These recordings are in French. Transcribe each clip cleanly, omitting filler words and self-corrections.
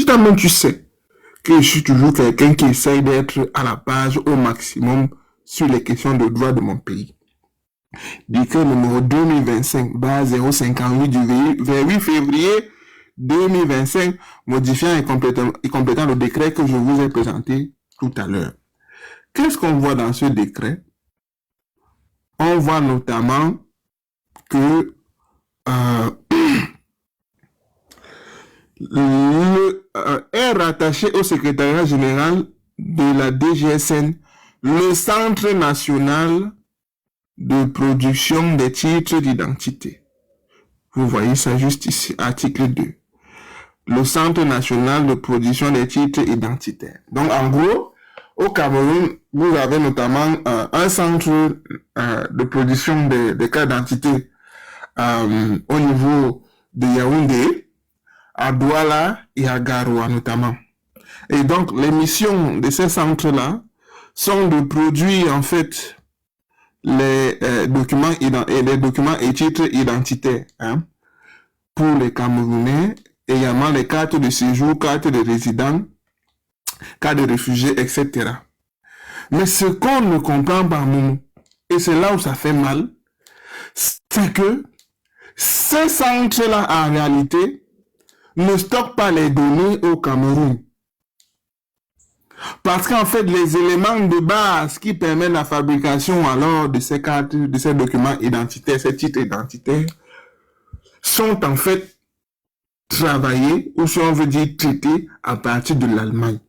toi-même, tu sais que je suis toujours quelqu'un qui essaye d'être à la page au maximum sur les questions de droit de mon pays. Décret numéro 2025, base 058 du 8 février 2025, modifiant et complétant le décret que je vous ai présenté tout à l'heure. Qu'est-ce qu'on voit dans ce décret? On voit notamment que est rattaché au secrétariat général de la DGSN le Centre national de production des titres d'identité. Vous voyez ça juste ici, article 2. Le Centre national de production des titres identitaires. Donc, en gros, au Cameroun, vous avez notamment un centre de production des cartes d'identité au niveau de Yaoundé, à Douala et à Garoua notamment. Et donc, les missions de ces centres-là sont de produire en fait les documents et titres identitaires pour les Camerounais, également les cartes de séjour, cartes de résidents, cartes de réfugiés, etc. Mais ce qu'on ne comprend pas, Momo, et c'est là où ça fait mal, c'est que ces centres-là, en réalité, ne stockent pas les données au Cameroun. Parce qu'en fait, les éléments de base qui permettent la fabrication alors de ces cartes, de ces documents identitaires, ces titres identitaires, sont en fait travaillés, ou si on veut dire traités, à partir de l'Allemagne.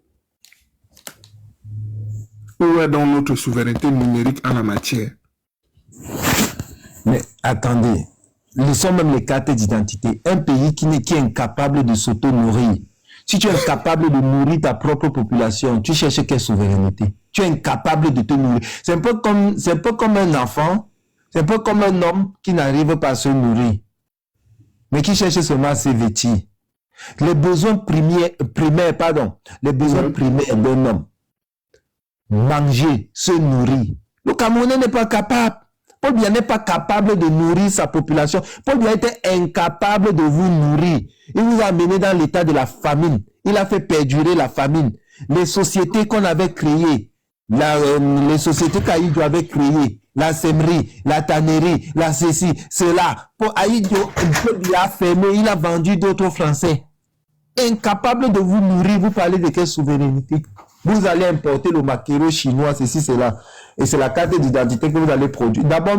Où est donc notre souveraineté numérique en la matière? Mais attendez, nous sommes même les cartes d'identité. Un pays qui est incapable de s'auto-nourrir. Si tu es incapable de nourrir ta propre population, tu cherches quelle souveraineté? Tu es incapable de te nourrir. C'est un peu comme un enfant, c'est un peu comme un homme qui n'arrive pas à se nourrir, mais qui cherche seulement à se vêtir. Les besoins primaires d'un homme, manger, se nourrir. Le Camerounais n'est pas capable. Paul Biya n'est pas capable de nourrir sa population. Paul Biya était incapable de vous nourrir. Il vous a amené dans l'état de la famine. Il a fait perdurer la famine. Les sociétés qu'on avait créées, les sociétés qu'Aïdjo avait créées, la sèmerie, la tannerie, la ceci, cela. Pour Aïdjo, Paul Biya a fermé, il a vendu d'autres Français. Incapable de vous nourrir, vous parlez de quelle souveraineté? Vous allez importer le maquereau chinois, ceci, cela. Et c'est la carte d'identité que vous allez produire. D'abord,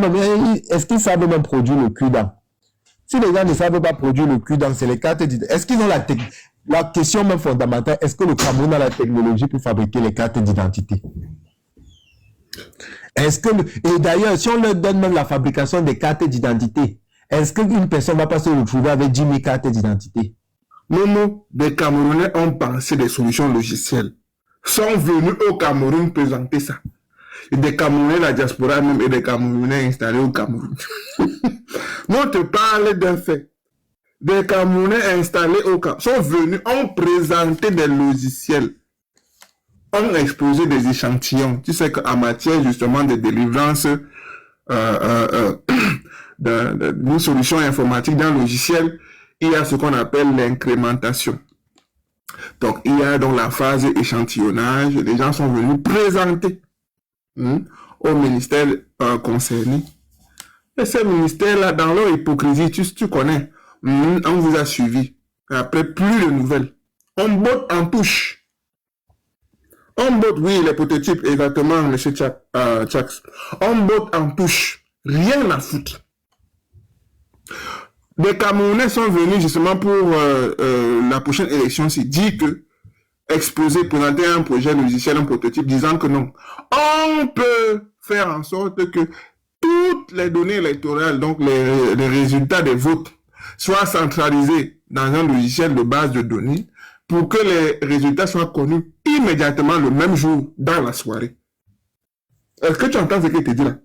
est-ce qu'ils savent même produire le cul-dent? Si les gens ne savent pas produire le cul-dent, c'est les cartes d'identité. Est-ce qu'ils ont la question même fondamentale, est-ce que le Cameroun a la technologie pour fabriquer les cartes d'identité? Et d'ailleurs, si on leur donne même la fabrication des cartes d'identité, est-ce qu'une personne ne va pas se retrouver avec 10 000 cartes d'identité? Non, des Camerounais ont pensé des solutions logicielles, sont venus au Cameroun présenter ça. Et des Camerounais, la diaspora même, et des Camerounais installés au Cameroun. Nous, on te parle d'un fait. Des Camerounais installés au Cameroun sont venus, ont présenté des logiciels, ont exposé des échantillons. Tu sais qu'en matière justement de délivrance d'une solution informatique d'un logiciel, il y a ce qu'on appelle l'incrémentation. Donc, il y a donc la phase échantillonnage. Les gens sont venus présenter au ministère concerné. Et ces ministères-là, dans leur hypocrisie, tu connais, on vous a suivi. Et après, plus de nouvelles. On botte en touche. On botte, oui, les prototypes, exactement, M. Tchax. On botte en touche. Rien à foutre. Des Camerounais sont venus justement pour la prochaine élection, c'est dit que exposer, présenter un projet logiciel, un prototype, disant que non. On peut faire en sorte que toutes les données électorales, donc les résultats des votes, soient centralisés dans un logiciel de base de données pour que les résultats soient connus immédiatement le même jour dans la soirée. Est-ce que tu entends ce que je te dis là?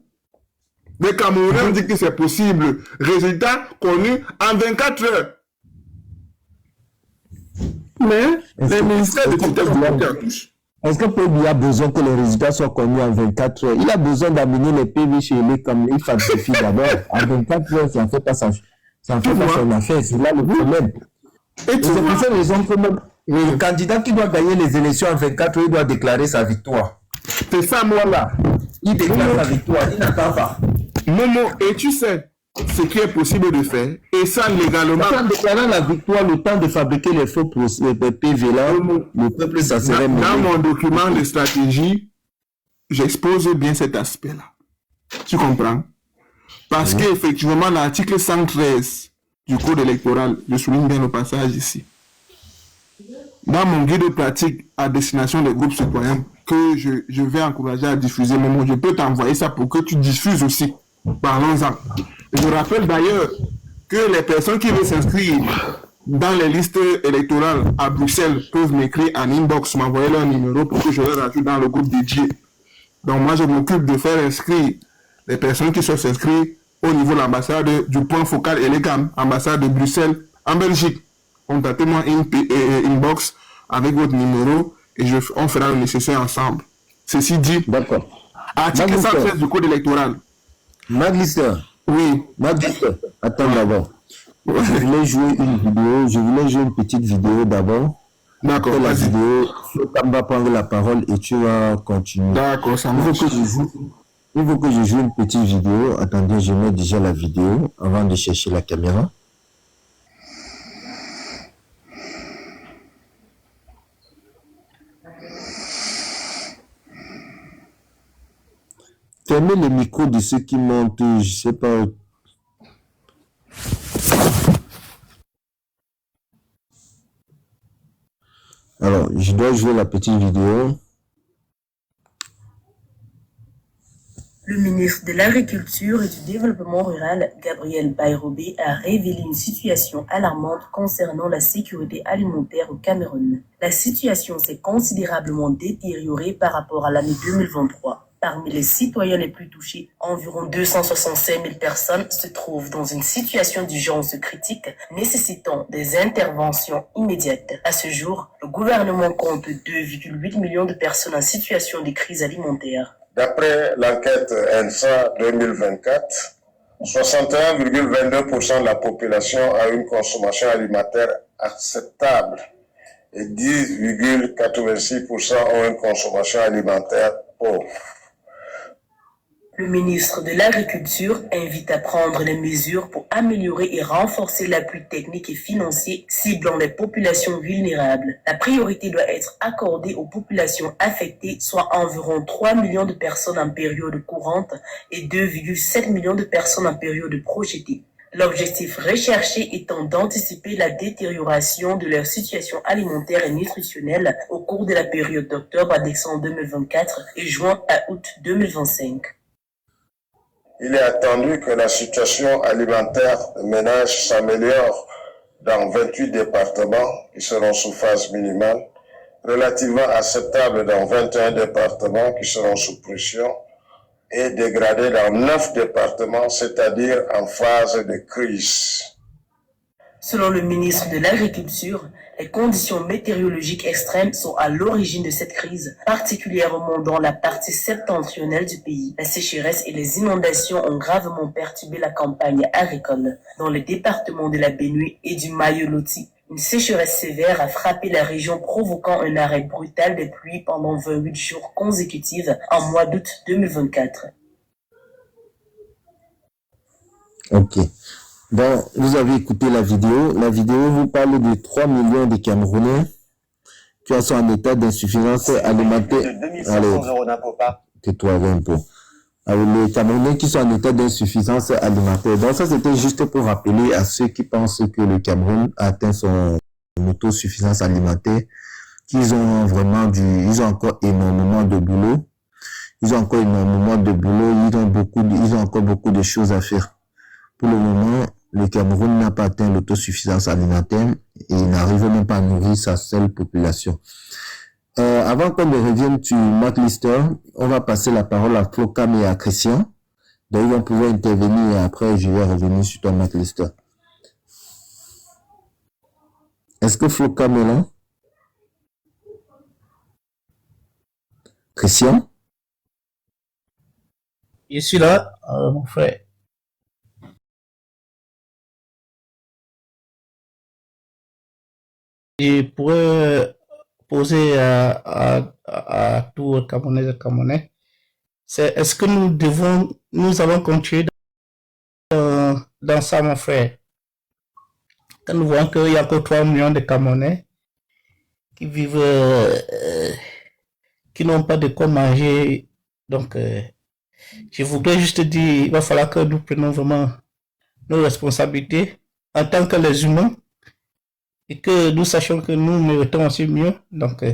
Les Camerounais ont dit que c'est possible. Résultat connu en 24 heures. Mais les ministères de tutelle sont bloqués en touche. Est-ce que Paul Biya a besoin que les résultats soient connus en 24 heures? Il a besoin d'amener les PV chez lui comme il falsifie d'abord. En 24 heures, ça ne fait pas son affaire. C'est là le problème. Et c'est pour ça les gens que même Oui. Le candidat qui doit gagner les élections en 24 heures, il doit déclarer sa victoire. C'est ça, moi. Voilà. Il déclare sa victoire, il n'attend pas. Momo, et tu sais ce qui est possible de faire, et ça légalement. En déclarant la victoire, le temps de fabriquer les faux PV là, le peuple, ça serait mieux. Dans mon document de stratégie, j'expose bien cet aspect-là. Tu comprends? Parce qu'effectivement, l'article 113 du Code électoral, je souligne bien le passage ici. Dans mon guide de pratique à destination des groupes citoyens, que je vais encourager à diffuser, Momo, je peux t'envoyer ça pour que tu diffuses aussi. Parlons-en. Je rappelle d'ailleurs que les personnes qui veulent s'inscrire dans les listes électorales à Bruxelles peuvent m'écrire en inbox, m'envoyer leur numéro pour que je les rajoute dans le groupe dédié. Donc moi, je m'occupe de faire inscrire les personnes qui souhaitent s'inscrire au niveau de l'ambassade du point focal Elegam, ambassade de Bruxelles en Belgique. Contactez-moi inbox avec votre numéro et on fera le nécessaire ensemble. Ceci dit, d'accord. Article 113 du Code électoral. Maglister. Oui. Maglister. Attends d'abord. Je voulais jouer une petite vidéo d'abord. D'accord. La vidéo, Flocam va prendre la parole et tu vas continuer. D'accord, ça marche. Il faut que je joue une petite vidéo. Attendez, je mets déjà la vidéo avant de chercher la caméra. Fermez le micro de ceux qui montent, je sais pas. Alors, je dois jouer la petite vidéo. Le ministre de l'Agriculture et du Développement rural, Gabriel Bayrobé, a révélé une situation alarmante concernant la sécurité alimentaire au Cameroun. La situation s'est considérablement détériorée par rapport à l'année 2023. Parmi les citoyens les plus touchés, environ 265 000 personnes se trouvent dans une situation d'urgence critique nécessitant des interventions immédiates. À ce jour, le gouvernement compte 2,8 millions de personnes en situation de crise alimentaire. D'après l'enquête ENSA 2024, 61,22% de la population a une consommation alimentaire acceptable et 10,86% ont une consommation alimentaire pauvre. Le ministre de l'Agriculture invite à prendre des mesures pour améliorer et renforcer l'appui technique et financier ciblant les populations vulnérables. La priorité doit être accordée aux populations affectées, soit environ 3 millions de personnes en période courante et 2,7 millions de personnes en période projetée. L'objectif recherché étant d'anticiper la détérioration de leur situation alimentaire et nutritionnelle au cours de la période d'octobre à décembre 2024 et juin à août 2025. Il est attendu que la situation alimentaire des ménages s'améliore dans 28 départements qui seront sous phase minimale, relativement acceptable dans 21 départements qui seront sous pression et dégradé dans 9 départements, c'est-à-dire en phase de crise. Selon le ministre de l'Agriculture, les conditions météorologiques extrêmes sont à l'origine de cette crise, particulièrement dans la partie septentrionale du pays. La sécheresse et les inondations ont gravement perturbé la campagne agricole. Dans les départements de la Benue et du Mayo-Loti, une sécheresse sévère a frappé la région, provoquant un arrêt brutal des pluies pendant 28 jours consécutifs en mois d'août 2024. Ok. Bon, vous avez écouté la vidéo. La vidéo vous parle de 3 millions de Camerounais qui sont en état d'insuffisance alimentaire. Allez, tais-toi un peu. Les Camerounais qui sont en état d'insuffisance alimentaire. Donc ça, c'était juste pour rappeler à ceux qui pensent que le Cameroun a atteint son autosuffisance alimentaire, qu'ils ont vraiment ils ont encore énormément de boulot. Ils ont encore beaucoup de choses à faire. Pour le moment, le Cameroun n'a pas atteint l'autosuffisance alimentaire et n'arrive même pas à nourrir sa seule population. Avant qu'on ne revienne sur Maglister, on va passer la parole à Flocam et à Christian. Donc, ils vont pouvoir intervenir et après, je vais revenir sur toi, Maglister. Est-ce que Flocam est là? Christian? Je suis là, mon frère. je pourrais poser à tout Camerounais et Camerounais, c'est est-ce que nous allons continuer dans ça, mon frère? Quand nous voyons qu'il y a encore 3 millions de Camerounais qui vivent, qui n'ont pas de quoi manger, donc je voudrais juste dire, il va falloir que nous prenions vraiment nos responsabilités en tant que les humains et que nous sachions que nous méritons aussi mieux. Donc,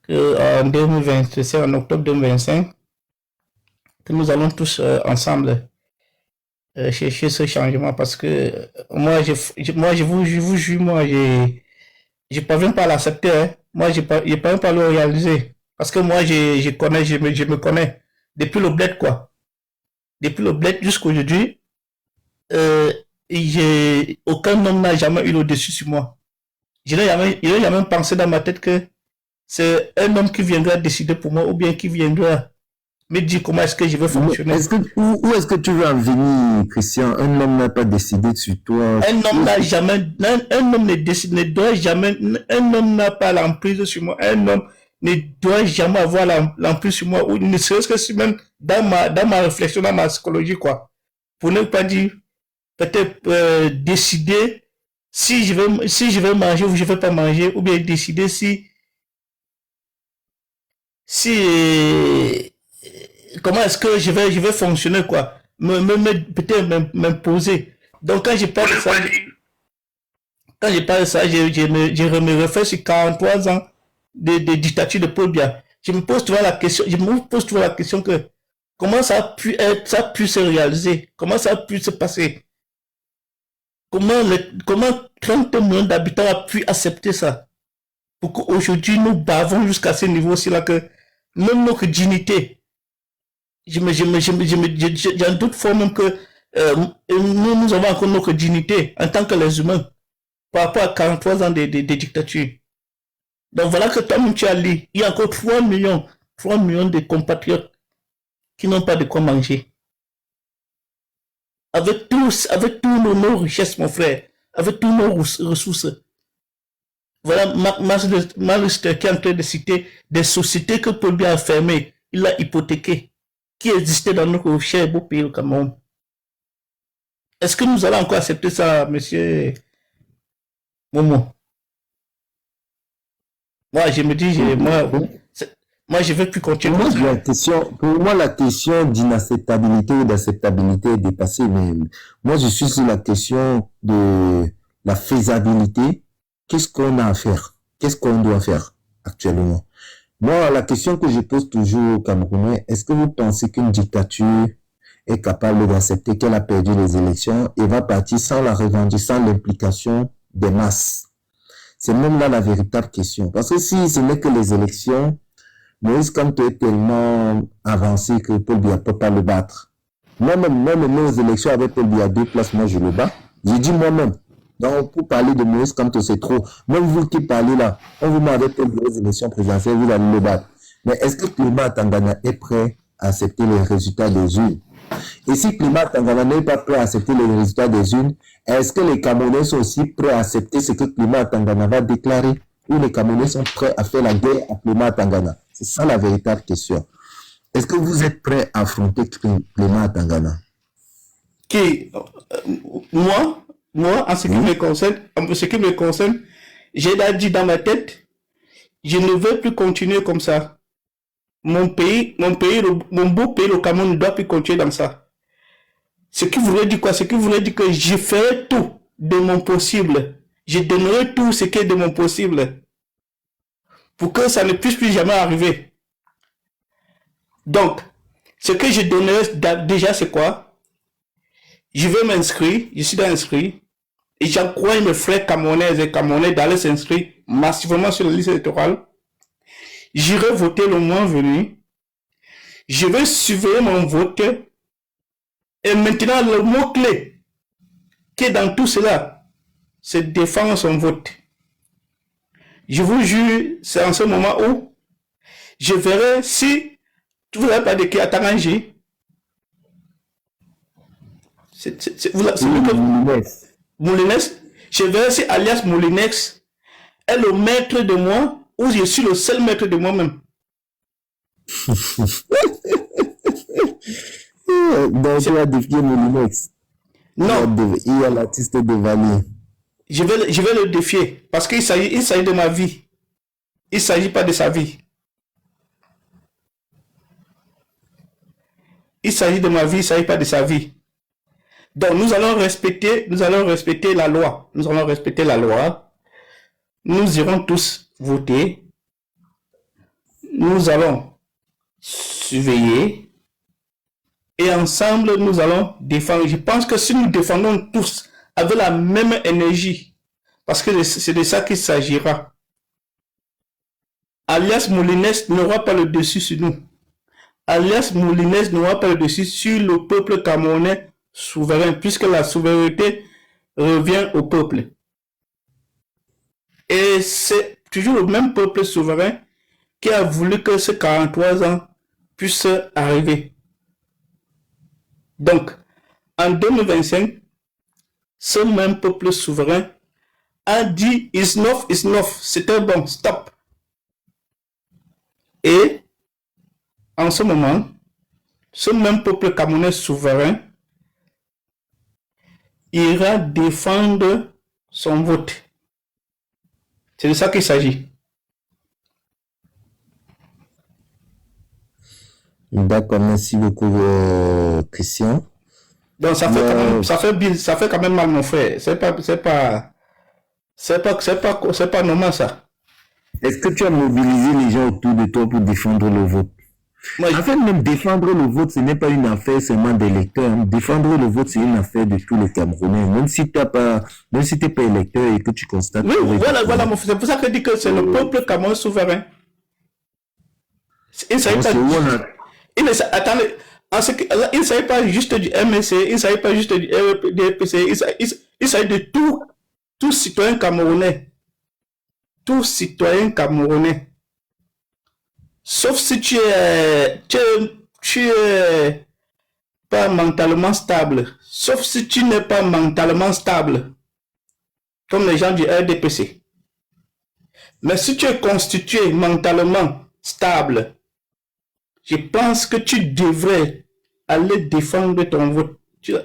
en 2020, c'est en octobre 2025 que nous allons tous ensemble chercher ce changement parce que moi, je vous jure, moi, je parviens pas à l'accepter. Hein. Moi, je parviens pas à le réaliser parce que moi, je me connais depuis le bled, quoi. Depuis le bled jusqu'à aujourd'hui, aucun homme n'a jamais eu le dessus sur moi. Je n'ai jamais pensé dans ma tête que c'est un homme qui viendra décider pour moi ou bien qui viendra me dire comment est-ce que je vais fonctionner. Où est-ce que tu veux en venir, Christian? Un homme n'a pas décidé sur toi. Un homme n'a jamais, un homme ne doit jamais, un homme n'a pas l'emprise sur moi. Un homme ne doit jamais avoir l'emprise sur moi, ou ne serait-ce que si même dans ma réflexion, dans ma psychologie, quoi. Pour ne pas dire, peut-être décider si je vais manger ou je vais pas manger, ou bien décider si comment est-ce que je vais fonctionner, quoi. Peut-être m'imposer. Donc quand je parle de ça, je me refais sur 43 ans de dictature de Paul Biya. Je me pose toujours la question que comment ça a pu se réaliser, comment ça a pu se passer, comment 30 millions d'habitants a pu accepter ça, pour qu'aujourd'hui nous bavons jusqu'à ce niveau-ci là que même notre dignité, j'en doute fort même que nous avons encore notre dignité en tant que les humains par rapport à 43 ans de dictature. Donc voilà que toi-même tu as lu, il y a encore 3 millions de compatriotes qui n'ont pas de quoi manger. Avec tous nos richesses, mon frère, avec tous nos ressources. Voilà Maluster qui est en train de citer des sociétés que Paul Biya a fermées, il a hypothéqué, qui existaient dans notre cher beau pays au Cameroun. Est-ce que nous allons encore accepter ça, monsieur Momo? Moi, je me dis, moi, je ne veux plus continuer. Pour moi, la question d'inacceptabilité ou d'acceptabilité est dépassée. Mais moi, je suis sur la question de la faisabilité. Qu'est-ce qu'on a à faire? Qu'est-ce qu'on doit faire actuellement? Moi, la question que je pose toujours aux Camerounais, est-ce que vous pensez qu'une dictature est capable d'accepter qu'elle a perdu les élections et va partir sans la revendiquer, sans l'implication des masses? C'est même là la véritable question. Parce que si ce n'est que les élections, Moïse Kamto est tellement avancé que Paul Biya ne peut pas le battre. Moi-même, nos élections avec Paul Biya 2 places, moi je le bats. J'ai dit moi-même. Donc, pour parler de Moïse Kamto, c'est trop. Même vous qui parlez là, on vous met avec Paul Biya aux élections présidentielles, vous allez le battre. Mais est-ce que Clément Tangana est prêt à accepter les résultats des urnes? Et si Clément Tangana n'est pas prêt à accepter les résultats des urnes, est-ce que les Camerounais sont aussi prêts à accepter ce que Clément Tangana va déclarer? Ou les Camerounais sont prêts à faire la guerre à Clément Tangana? C'est ça la véritable question. Est-ce que vous êtes prêts à affronter Clément Tangana? Moi, en ce qui me concerne, j'ai dit dans ma tête, je ne veux plus continuer comme ça. Mon beau pays, le Cameroun, ne doit plus continuer dans ça. Ce qui voulait dire quoi? Ce qui voulait dire que je ferai tout de mon possible. Je donnerai tout ce qui est de mon possible pour que ça ne puisse plus jamais arriver. Donc, ce que je donnerai déjà, c'est quoi? Je vais m'inscrire, je suis inscrit, et j'encourage mes frères camerounaises et camerounais d'aller s'inscrire massivement sur la liste électorale. J'irai voter le mois venu. Je vais surveiller mon vote. Et maintenant, le mot-clé qui est dans tout cela, c'est défendre son vote. Je vous jure, c'est en ce moment où je verrai si vous n'avez pas de qui arrangé. C'est lui que Moulinès. Je verrai si alias Molinex est le maître de moi ou je suis le seul maître de moi-même. Donc, tu vas défier Molinex. Non. Il y a l'artiste de Vallée. Je vais le défier parce qu'il s'agit de ma vie. Il ne s'agit pas de sa vie. Il s'agit de ma vie, il ne s'agit pas de sa vie. Donc, nous allons respecter la loi. Nous allons respecter la loi. Nous irons tous voter. Nous allons surveiller. Et ensemble, nous allons défendre. Je pense que si nous défendons tous avec la même énergie, parce que c'est de ça qu'il s'agira, alias Molinex n'aura pas le dessus sur nous. Alias Molinex n'aura pas le dessus sur le peuple camerounais souverain, puisque la souveraineté revient au peuple. Et c'est toujours le même peuple souverain qui a voulu que ces 43 ans puissent arriver. Donc, en 2025, ce même peuple souverain a dit « It's enough, c'était bon, stop ». Et en ce moment, ce même peuple camerounais souverain ira défendre son vote. C'est de ça qu'il s'agit. D'accord, merci beaucoup, Christian. Donc ça fait quand même mal, mon frère. C'est pas normal ça. Est-ce que tu as mobilisé les gens autour de toi pour défendre le vote? Moi, En fait, même défendre le vote, ce n'est pas une affaire seulement d'électeurs. Défendre le vote, c'est une affaire de tous les Camerounais. Même si t'es pas électeur et que tu constates. oui, voilà, mon frère. C'est pour ça que je dis que c'est le peuple camerounais souverain. Il ne s'agit pas juste du MSC, il ne s'agit pas juste du RPC, il s'agit de tout citoyen camerounais. Tout citoyen camerounais. Sauf si tu es pas mentalement stable. Sauf si tu n'es pas mentalement stable. Comme les gens du RDPC. Mais si tu es constitué mentalement stable, je pense que tu devrais aller défendre ton vote. Tu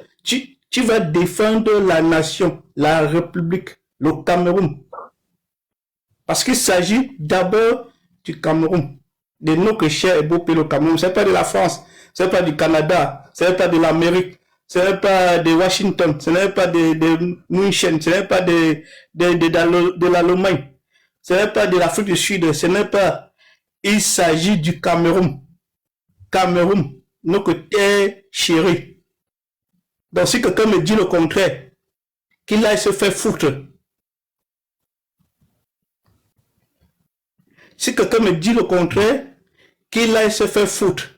vas défendre la nation, la République, le Cameroun. Parce qu'il s'agit d'abord du Cameroun. De notre cher et beau pays, le Cameroun. Ce n'est pas de la France, ce n'est pas du Canada, ce n'est pas de l'Amérique, ce n'est pas de Washington, ce n'est pas de München, ce n'est pas de l'Allemagne, ce n'est pas de l'Afrique du Sud, ce n'est pas... Il s'agit du Cameroun. Cameroun, notre terre chérie. Donc si quelqu'un me dit le contraire, qu'il aille se faire foutre. Si quelqu'un me dit le contraire, qu'il aille se faire foutre.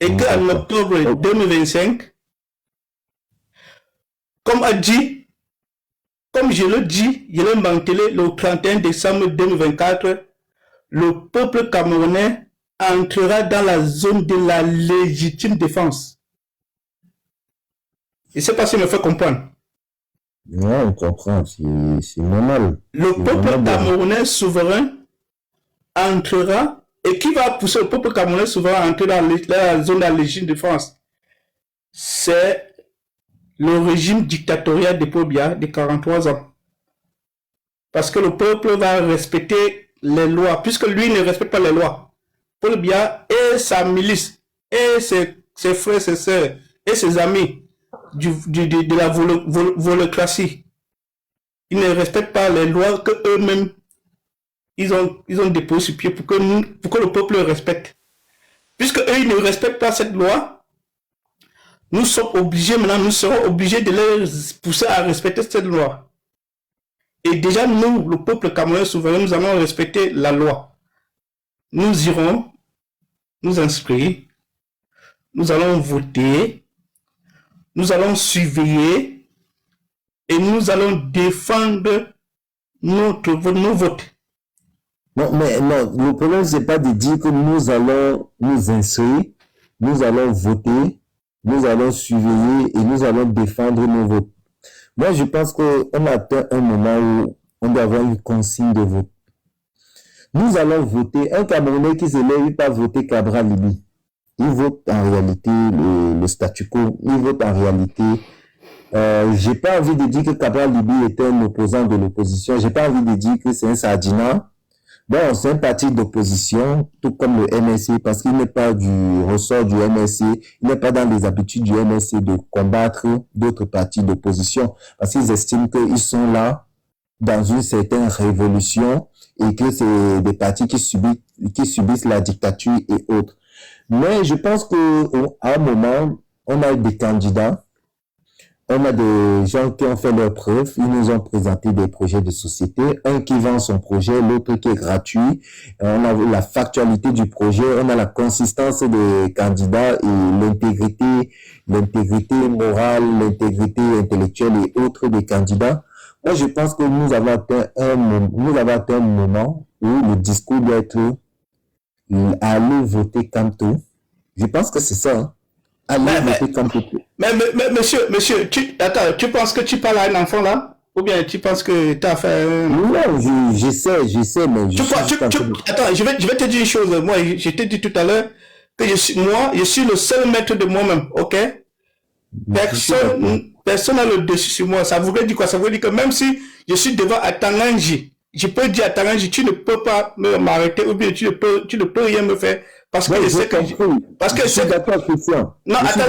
Et qu'en octobre 2025, comme je le dis, je l'ai mentionné le 31 décembre 2024, le peuple camerounais entrera dans la zone de la légitime défense. Je ne sais pas si je me fais comprendre. Non, on comprend, c'est normal. Le peuple camerounais souverain entrera, et qui va pousser le peuple camerounais souverain à entrer dans la zone de la légitime défense? C'est le régime dictatorial de Paul Biya de 43 ans. Parce que le peuple va respecter les lois, puisque lui ne respecte pas les lois. Paul Biya et sa milice, et ses frères, ses sœurs, et ses amis de la volocratie, ils ne respectent pas les lois que eux-mêmes ils ont déposé sur pied pour que le peuple respecte. Puisque eux, ils ne respectent pas cette loi, nous serons obligés de les pousser à respecter cette loi. Et déjà, nous, le peuple camerounais souverain, nous allons respecter la loi. Nous irons nous inscrire, nous allons voter, nous allons surveiller et nous allons défendre nos votes. Non, mais non, le problème, c'est pas de dire que nous allons nous inscrire, nous allons voter, nous allons surveiller et nous allons défendre nos votes. Moi, je pense qu'on a atteint un moment où on doit avoir une consigne de vote. Nous allons voter. Un Camerounais qui se lève, il pas voter Cabral Libi. Il vote en réalité le statu quo. Il vote en réalité. J'ai pas envie de dire que Cabral Libi était un opposant de l'opposition. J'ai pas envie de dire que c'est un sardinat. Bon, c'est un parti d'opposition, tout comme le MSC, parce qu'il n'est pas du ressort du MSC, il n'est pas dans les habitudes du MSC de combattre d'autres partis d'opposition, parce qu'ils estiment qu'ils sont là dans une certaine révolution et que c'est des partis qui subissent la dictature et autres. Mais je pense que à un moment, on a des candidats, on a des gens qui ont fait leurs preuves, ils nous ont présenté des projets de société, un qui vend son projet, l'autre qui est gratuit, on a la factualité du projet, on a la consistance des candidats et l'intégrité morale, l'intégrité intellectuelle et autres des candidats. Moi, je pense que nous avons atteint un moment où le discours doit être aller voter Camto. Je pense que c'est ça, hein. Aller voter Camto. Mais monsieur, tu penses que tu parles à un enfant là? Ou bien tu penses que tu as fait un... Non, j'essaie, mais attends, je vais te dire une chose. Moi, je t'ai dit tout à l'heure que je suis le seul maître de moi-même, ok? Personne n'a le dessus sur moi. Ça voudrait dire quoi? Ça veut dire que même si je suis devant Atanganji, je peux dire à Atanganji, tu ne peux pas m'arrêter ou bien tu ne peux rien me faire. Parce que je sais que... Parce que c'est d'accord, Christian. Non, attends,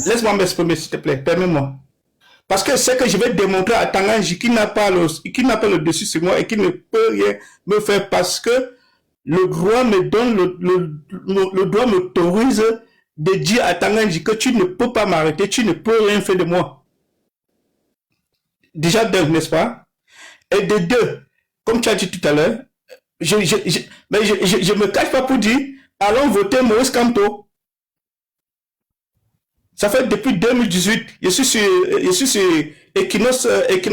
laisse-moi m'exprimer, s'il te plaît. Permets-moi. Parce que c'est que je vais démontrer à Tanganji qui n'a pas le dessus sur moi et qui ne peut rien me faire parce que le droit me donne, le droit m'autorise de dire à Tanganji que tu ne peux pas m'arrêter, tu ne peux rien faire de moi. Déjà d'un, n'est-ce pas? Et de deux, comme tu as dit tout à l'heure, je me cache pas pour dire, allons voter Maurice Kamto. Ça fait depuis 2018, je suis sur Equinos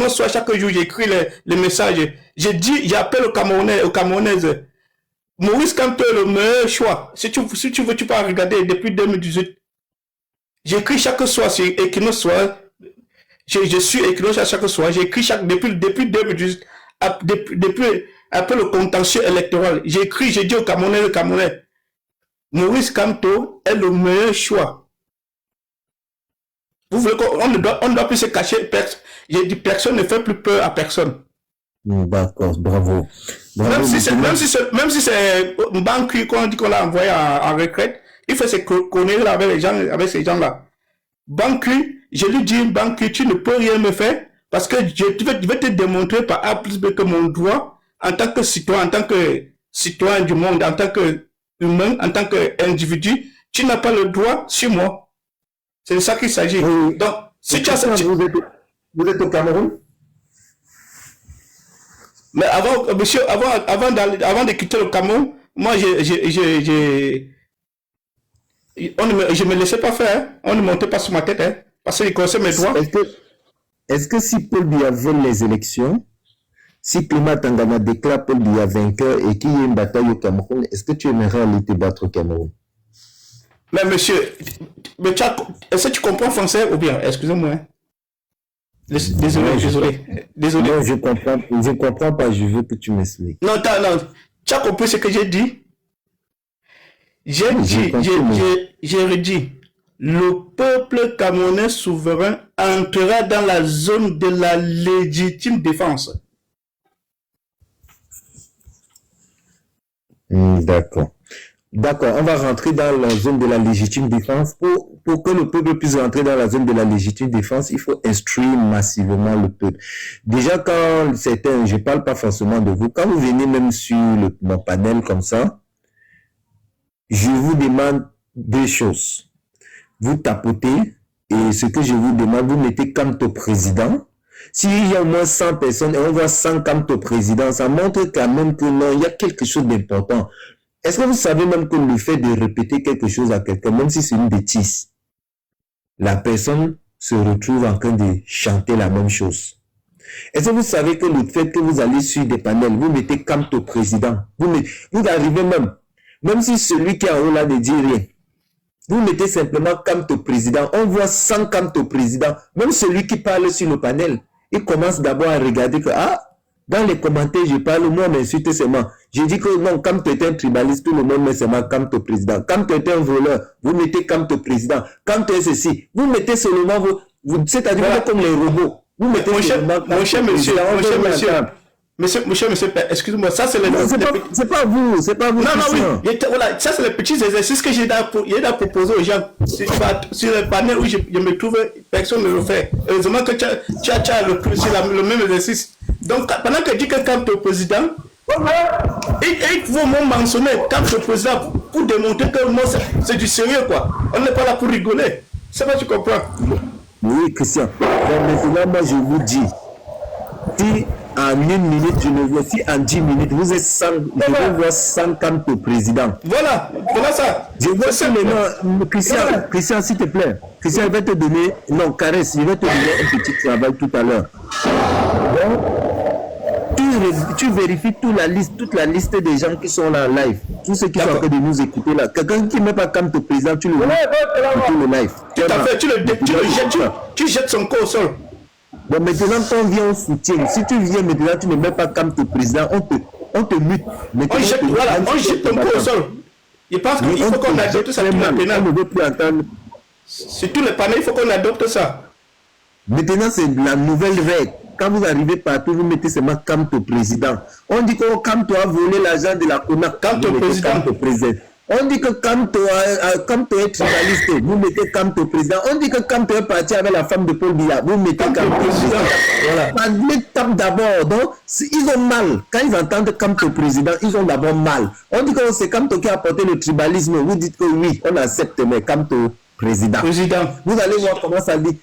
soit chaque jour, j'écris les messages. J'ai dit, j'appelle aux Camerounaises. Maurice Kamto est le meilleur choix. Si tu veux, tu peux regarder depuis 2018. J'écris chaque soir sur Equinos soit. Je suis Equinos à chaque soir. J'écris depuis 2018. Depuis après le contentieux électoral. J'ai dit aux Camerounais. Maurice Kamto est le meilleur choix. Vous voulez qu'on ne doit plus se cacher. J'ai dit personne ne fait plus peur à personne. D'accord, bravo. Même si c'est Banqui qu'on dit qu'on l'a envoyé en retraite, il fait ses conneries là avec ces gens-là. Banqui, je lui dis, Banqui, tu ne peux rien me faire parce que je vais te démontrer par A plus B que mon droit en tant que citoyen du monde, en tant que humain, en tant qu'individu, tu n'as pas le droit sur moi. C'est de ça qu'il s'agit. Donc, si tu as vous êtes au Cameroun? Mais monsieur, avant de quitter le Cameroun, moi, je me laissais pas faire, hein. On ne montait pas sur ma tête, hein, parce qu'il connaissait mes droits. Est-ce que si Paul Biya vole les élections, si Clément Tangana déclare Paul Biya vainqueur et qu'il y ait une bataille au Cameroun, est-ce que tu aimerais aller te battre au Cameroun? Mais monsieur, est-ce que tu comprends français ou bien? Excusez-moi. Hein. Désolé. Non, je comprends pas, je veux que tu m'expliques. Non, tu as compris ce que j'ai dit? J'ai redit, le peuple camerounais souverain entrera dans la zone de la légitime défense. D'accord, on va rentrer dans la zone de la légitime défense. Pour que le peuple puisse rentrer dans la zone de la légitime défense, il faut instruire massivement le peuple. Déjà, quand certains, je parle pas forcément de vous, quand vous venez même sur mon panel comme ça, je vous demande deux choses. Vous tapotez, et ce que je vous demande, vous mettez Kamto président. S'il y a au moins 100 personnes et on voit 100 Kamto président, ça montre quand même que non, il y a quelque chose d'important. Est-ce que vous savez même que le fait de répéter quelque chose à quelqu'un, même si c'est une bêtise, la personne se retrouve en train de chanter la même chose? Est-ce que vous savez que le fait que vous allez sur des panels, vous mettez Kamto président, vous arrivez même si celui qui est en haut là ne dit rien, vous mettez simplement Kamto président, on voit 100 Kamto président, même celui qui parle sur le panel, il commence d'abord à regarder que, dans les commentaires, je parle, moi, m'insulte seulement. Je dis que non, quand tu es un tribaliste, tout le monde met seulement Kamto président. Quand tu es un voleur, vous mettez Kamto président. Quand tu es ceci, vous mettez seulement c'est-à-dire vous êtes comme les robots. Vous mettez seulement Monsieur, excusez-moi, ça c'est c'est pas vous. Non, oui, voilà, ça c'est les petits exercices que j'ai proposé aux gens. Sur le panel où je me trouve, personne ne le fait. Heureusement que tu as le même exercice. Donc, pendant que tu dis que quand tu es président, il faut mentionner quand tu es président pour démontrer que c'est du sérieux, quoi. On n'est pas là pour rigoler. C'est pas, tu comprends? Oui, Christian. Donc maintenant, moi, je vous dis, si en 1 minute, je ne vois, si en 10 minutes, vous êtes 100, je vais voir 100 Kamto président. Voilà ça. Je vois ça maintenant. Christian, s'il te plaît. Christian, il va te donner, non, caresse, il va te donner un petit travail tout à l'heure. Donc, tu vérifies toute la liste des gens qui sont là en live. Tous ceux qui sont en train de nous écouter là. Quelqu'un qui ne met pas Kamto président, tu le vois tout le live. Tout à fait, tu jettes son corps au sol. Bon, maintenant, quand on vient au soutien, si tu viens maintenant, tu ne mets pas Kamto président, on te mute. On jette ton corps au sol. Je pense qu'il faut qu'on adopte ça. On ne veut plus entendre. Sur tous les panels, il faut qu'on adopte ça. Maintenant, c'est la nouvelle règle. Quand vous arrivez partout, vous mettez seulement Kamto président. On dit que Kamto a volé l'argent de la CONAC. Kamto président. On dit que Kamto est tribaliste, vous mettez Kamto président. On dit que Kamto est parti avec la femme de Paul Biya, vous mettez Kamto président. Voilà. Les tapent d'abord. Donc, ils ont mal. Quand ils entendent Kamto président, ils ont d'abord mal. On dit que c'est Kamto qui a apporté le tribalisme. Vous dites que oui, on accepte, mais Kamto président. Vous allez voir comment ça dit.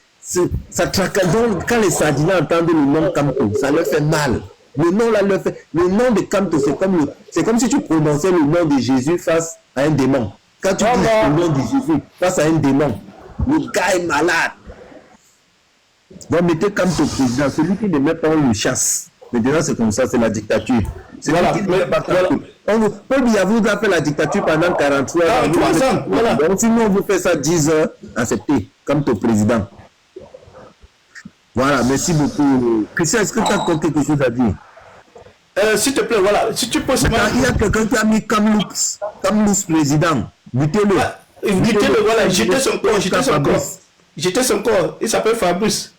Ça tracasse. Donc, quand les Sardiniens entendent le nom Kamto, ça leur fait mal. Le nom là leur fait. Le nom de Kamto, c'est comme si tu prononçais le nom de Jésus face à un démon. Quand tu dis le nom de Jésus face à un démon, le gars est malade. Donc mettez Kamto président, celui qui ne met pas, on le chasse. Maintenant c'est comme ça, c'est la dictature. Paul Biya vous a fait la dictature pendant 43 ans. Voilà. Donc sinon on vous fait ça 10 heures, acceptez Kamto président. Voilà, merci beaucoup. Christian, est-ce que tu as encore quelque chose à dire? S'il te plaît, voilà. Si tu peux il y a quelqu'un qui a mis Kamloops président. Butez-le. Butez-le, voilà. J'étais son corps. Il s'appelle Fabrice.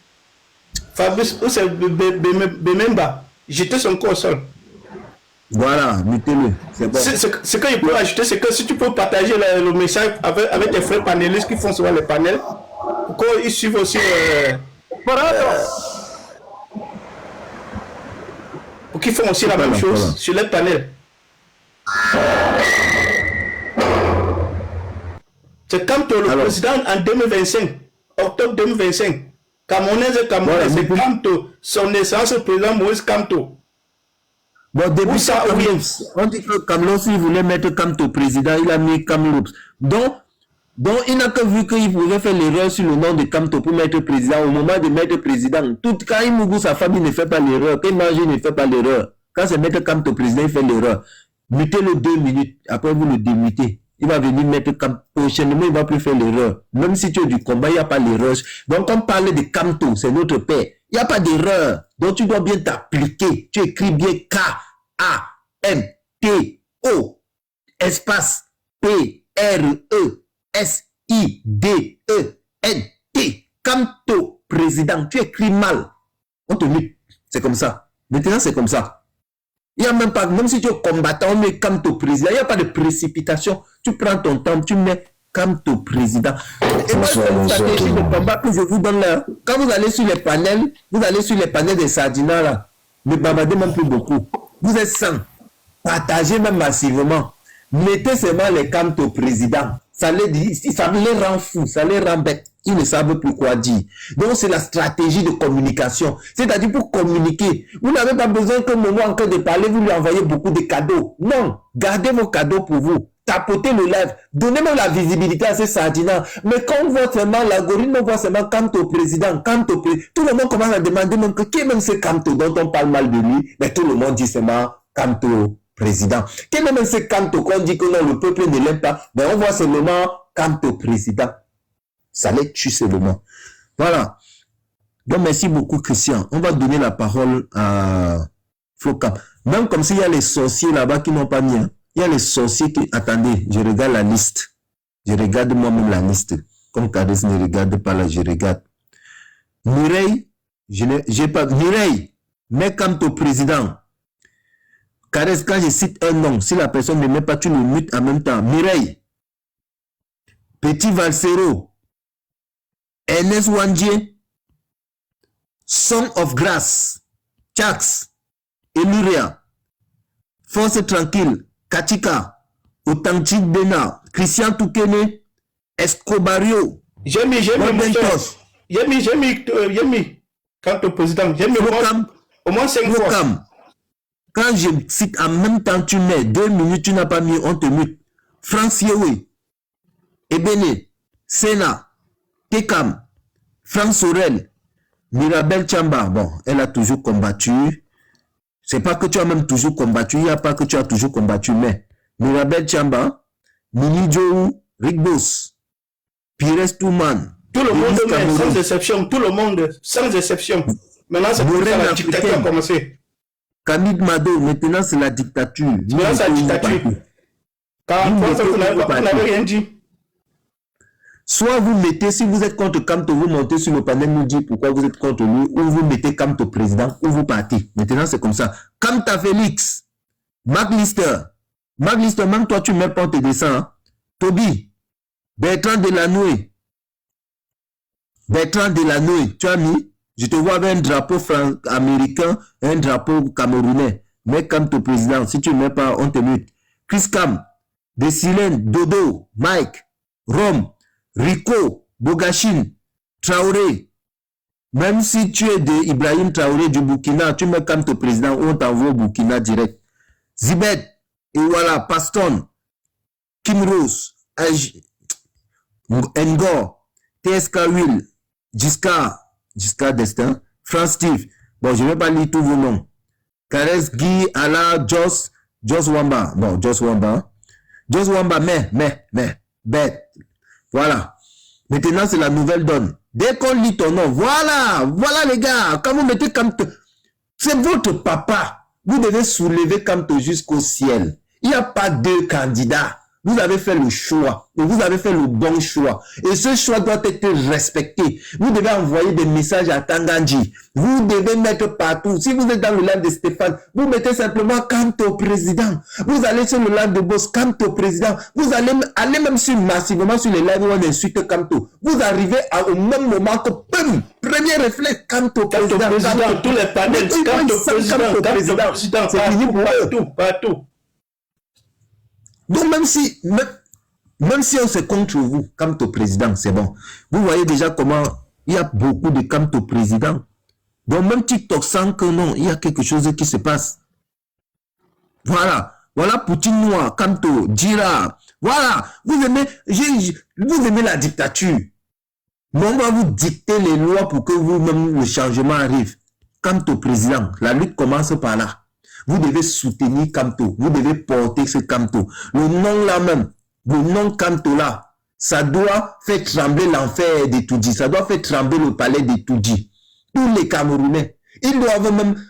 Ou c'est Bememba. J'étais son corps seul. Voilà, butez-le. C'est bon. Ce que je peux ajouter, c'est que si tu peux partager le message avec tes frères panélistes qui font souvent les panels, pour qu'ils suivent aussi. Pour qu'ils font aussi la même chose sur les panels. C'est Kamto, le président en 2025, octobre 2025. Camerounais, c'est Kamto, son naissance, le président Moïse Kamto. Bon, depuis ça, on dit que Kamloops, il voulait mettre Kamto président, il a mis Kamloops. Donc, il n'a que vu qu'il pouvait faire l'erreur sur le nom de Kamto pour mettre président. Au moment de mettre président, quand il mourut, sa famille ne fait pas l'erreur. Quand il mange, il ne fait pas l'erreur. Quand c'est mettre Kamto président, il fait l'erreur. Mutez-le 2 minutes. Après, vous le démutez. Il va venir mettre Kamto. Prochainement, il ne va plus faire l'erreur. Même si tu es du combat, il n'y a pas l'erreur. Donc, quand on parle de Kamto, c'est notre père. Il n'y a pas d'erreur. Donc, tu dois bien t'appliquer. Tu écris bien K-A-M-T-O espace P-R-E S-I-D-E-N-T. Kamto président. Tu écris mal. On te met. C'est comme ça. Maintenant, c'est comme ça. Il n'y a même pas, même si tu es combattant, on met Kamto président. Il n'y a pas de précipitation. Tu prends ton temps, tu mets Kamto président. Et moi, c'est une stratégie de combat que je vous donne là. Quand vous allez sur les panels, des Sardina là. Ne bavardez même plus beaucoup. Vous êtes 100. Partagez même massivement. Mettez seulement les Kamto président. Ça les rend fous, ça les rend bêtes. Ils ne savent plus quoi dire. Donc, c'est la stratégie de communication. C'est-à-dire pour communiquer. Vous n'avez pas besoin que Momo, en train de parler, vous lui envoyez beaucoup de cadeaux. Non. Gardez vos cadeaux pour vous. Tapotez le live. Donnez-moi la visibilité à ces sardinats. Mais quand on voit seulement l'algorithme, on voit seulement Kamto président, Kamto président. Tout le monde commence à demander même que qui est même ce Kamto dont on parle mal de lui. Mais tout le monde dit seulement Kamto président. Quel est même ce Kamto qu'on dit que non, le peuple ne l'aime pas. Mais on voit seulement Kamto président. Ça les tue seulement. Voilà. Donc, merci beaucoup, Christian. On va donner la parole à Flocam. Même comme s'il y a les sorciers là-bas qui n'ont pas mis. Hein. Il y a les sorciers qui... Attendez, je regarde la liste. Je regarde moi-même la liste. Comme Kadès ne regarde pas là, je regarde. Mireille, j'ai pas... Mireille, mets comme ton président. Kadès, quand je cite un nom, si la personne ne met pas, tu le mutes en même temps. Mireille, Petit Valsero, Ernest Wandje, Song of Grace, Chax, Eluria, Force Tranquille, Katika, Authentique Bena, Christian Toukene, Escobario, J'ai mis, quand le président, j'ai mis au moins 5 fois. Quand je cite en même temps, tu mets 2 minutes, tu n'as pas mis, on te mute. France Yewe, Ebene, Sena, Tekam, Franck Sorel, Mirabel Chamba, bon, elle a toujours combattu. C'est pas que tu as même toujours combattu, il n'y a pas que tu as toujours combattu, mais Mirabel Chamba, Mini Joe, Rick Boss, Pires Touman, tout le monde, met, sans exception, tout le monde, sans exception. Maintenant, c'est pour ça la dictature a commencé. Khalid Mado, maintenant c'est la dictature. Maintenant, c'est la dictature. Car vous n'avez rien dit. Soit vous mettez, si vous êtes contre Kamto, vous montez sur le panel, nous dites pourquoi vous êtes contre lui, ou vous mettez Kamto président, ou vous partez. Maintenant, c'est comme ça. Kamta Félix, Mark Lister, même toi, tu mets pas, on te descend. Hein? Toby, Bertrand Delanoë, tu as mis, je te vois avec un drapeau américain, un drapeau camerounais. Mets Kamto président, si tu ne mets pas, on te mute. Chris Cam, Desilène, Dodo, Mike, Rome, Rico, Bogachine, Traoré, même si tu es de Ibrahim Traoré du Burkina, tu mets comme ton président, on t'envoie au Burkina direct. Zibet, et voilà, Paston, Kim Rose, Ngor, TSK Will, Jiska Destin, France Steve, bon, je ne vais pas lire tous vos noms. Kares, Guy, Ala, Joss Wamba, bon, Joss Wamba, mais, bête. Voilà. Maintenant, c'est la nouvelle donne. Dès qu'on lit ton nom, voilà les gars, quand vous mettez Kamto, c'est votre papa. Vous devez soulever Kamto jusqu'au ciel. Il n'y a pas 2 candidats. Vous avez fait le choix. Et vous avez fait le bon choix. Et ce choix doit être respecté. Vous devez envoyer des messages à Tanganji. Vous devez mettre partout. Si vous êtes dans le live de Stéphane, vous mettez simplement Kamto président. Vous allez sur le live de Boss, Kamto président. Vous allez aller même massivement sur les lives où on insulte Kamto. Vous arrivez au même moment que, boum, premier réflexe, Kamto président. Tous les panels, Kamto président. C'est fini pour partout. Donc même si on se contre vous, Kamto président, c'est bon. Vous voyez déjà comment il y a beaucoup de Kamto président. Donc même TikTok sent que non, il y a quelque chose qui se passe. Voilà Poutine Noir, Kamto, Djira. Voilà, vous aimez la dictature. Mais on va vous dicter les lois pour que vous-même le changement arrive. Kamto président, la lutte commence par là. Vous devez soutenir Kamto. Vous devez porter ce Kamto. Le nom là même, le nom Kamto là, ça doit faire trembler l'enfer de Toudji. Ça doit faire trembler le palais de Toudji. Tous les Camerounais. Ils doivent même...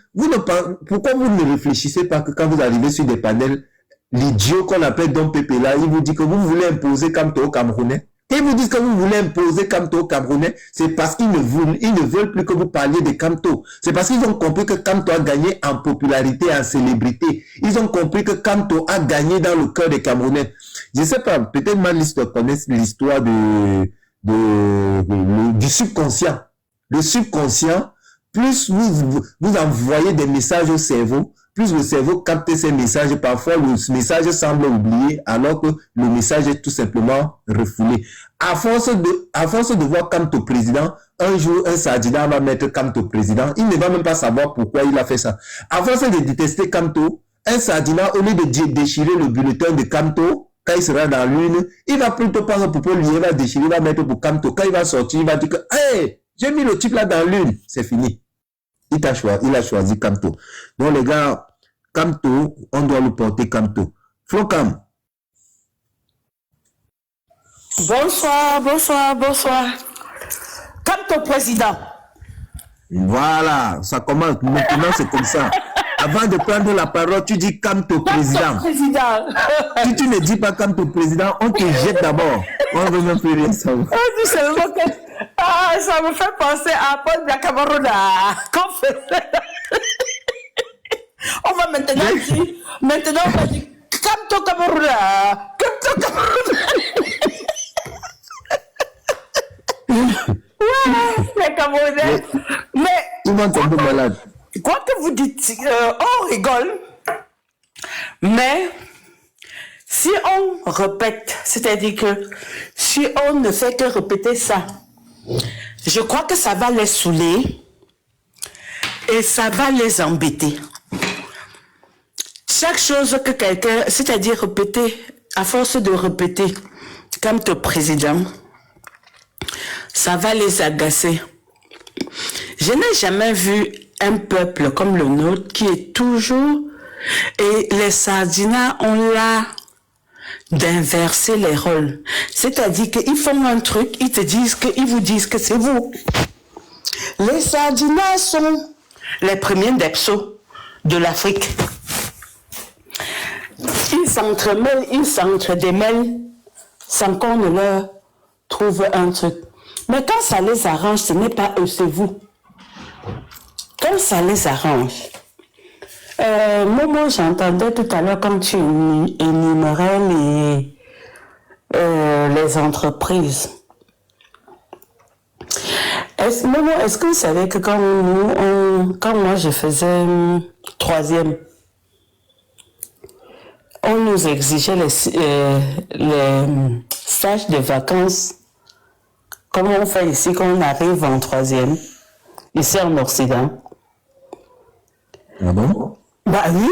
Pourquoi vous ne réfléchissez pas que quand vous arrivez sur des panels, l'idiot qu'on appelle Don Pépé là, il vous dit que vous voulez imposer Kamto aux Camerounais. Et ils vous disent que vous voulez imposer Kamto aux Camerounais, c'est parce qu'ils ne veulent plus que vous parliez de Kamto. C'est parce qu'ils ont compris que Kamto a gagné en popularité, en célébrité. Ils ont compris que Kamto a gagné dans le cœur des Camerounais. Je ne sais pas, peut-être Maliste connaissent l'histoire du subconscient. Le subconscient, plus vous envoyez des messages au cerveau, plus le cerveau capte ces messages. Parfois, le message semble oublié, alors que le message est tout simplement refoulé. À force de voir Kamto président, un jour, un Sadina va mettre Kamto président. Il ne va même pas savoir pourquoi il a fait ça. À force de détester Kamto, un Sadina, au lieu de déchirer le bulletin de Kamto, quand il sera dans l'une, il va plutôt prendre pour lui, il va déchirer, il va mettre pour Kamto. Quand il va sortir, il va dire que, hey, j'ai mis le type là dans l'une. C'est fini. Il a choisi Kamto. Donc les gars, Kamto, on doit le porter Kamto. Flocam. Bonsoir. Kamto président. Voilà, ça commence. Maintenant, c'est comme ça. Avant de prendre la parole, tu dis calme ton président. Si tu ne dis pas calme ton président, on te jette d'abord. On ne veut même plus rien savoir. Ça me fait penser à Paul Biakamarona. On va maintenant dire, on va dire, calme ton Camerouna. Ouais, les Camerounais. Mais, tout le monde tombe malade. Quoi que vous dites, on rigole. Mais, si on répète, c'est-à-dire que si on ne fait que répéter ça, je crois que ça va les saouler et ça va les embêter. Chaque chose que quelqu'un, c'est-à-dire répéter, à force de répéter, comme ton président, ça va les agacer. Je n'ai jamais vu un peuple comme le nôtre qui est toujours, et les Sardinats ont là d'inverser les rôles. C'est-à-dire qu'ils font un truc, ils vous disent que c'est vous. Les Sardinats sont les premiers depsos de l'Afrique. Ils s'entremêlent, ils s'entre-démêlent sans qu'on ne leur trouve un truc. Mais quand ça les arrange, ce n'est pas eux, c'est vous. Quand ça les arrange. Momo, j'entendais tout à l'heure quand tu énumérais les entreprises. Momo, est-ce que vous savez que quand moi je faisais troisième, on nous exigeait les stages de vacances, comme on fait ici quand on arrive en troisième, ici en Occident. Ah bon? Bah oui.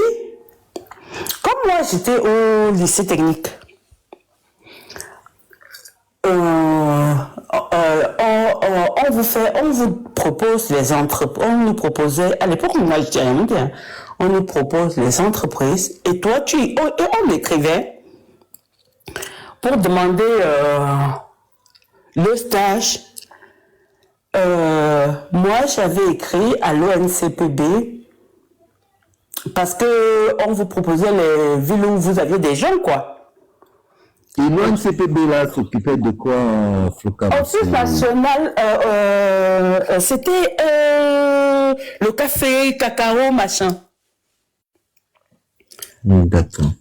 Comme moi, j'étais au lycée technique. On vous propose les entreprises. On nous proposait, à l'époque, moi, je dirais bien, on nous propose les entreprises. Et toi, on écrivait pour demander le stage. Moi, j'avais écrit à l'ONCPB parce que on vous proposait les villes où vous aviez des gens, quoi. Et l'ONCPB là s'occupait de quoi, Floca? Office national, c'était le café, cacao, machin. D'accord.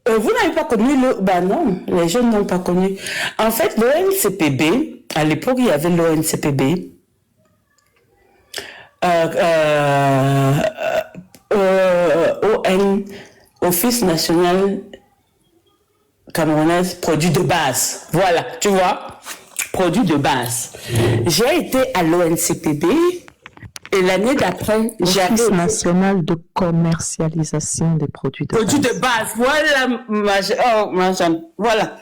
Vous n'avez pas connu non, les jeunes n'ont pas connu. En fait, l'ONCPB, à l'époque, il y avait l'ONCPB. Office national camerounais, produit de base. Voilà, tu vois, produit de base. J'ai été à l'ONCPB et l'année d'après, Office national de commercialisation des produits de produits base. de base. Voilà, voilà.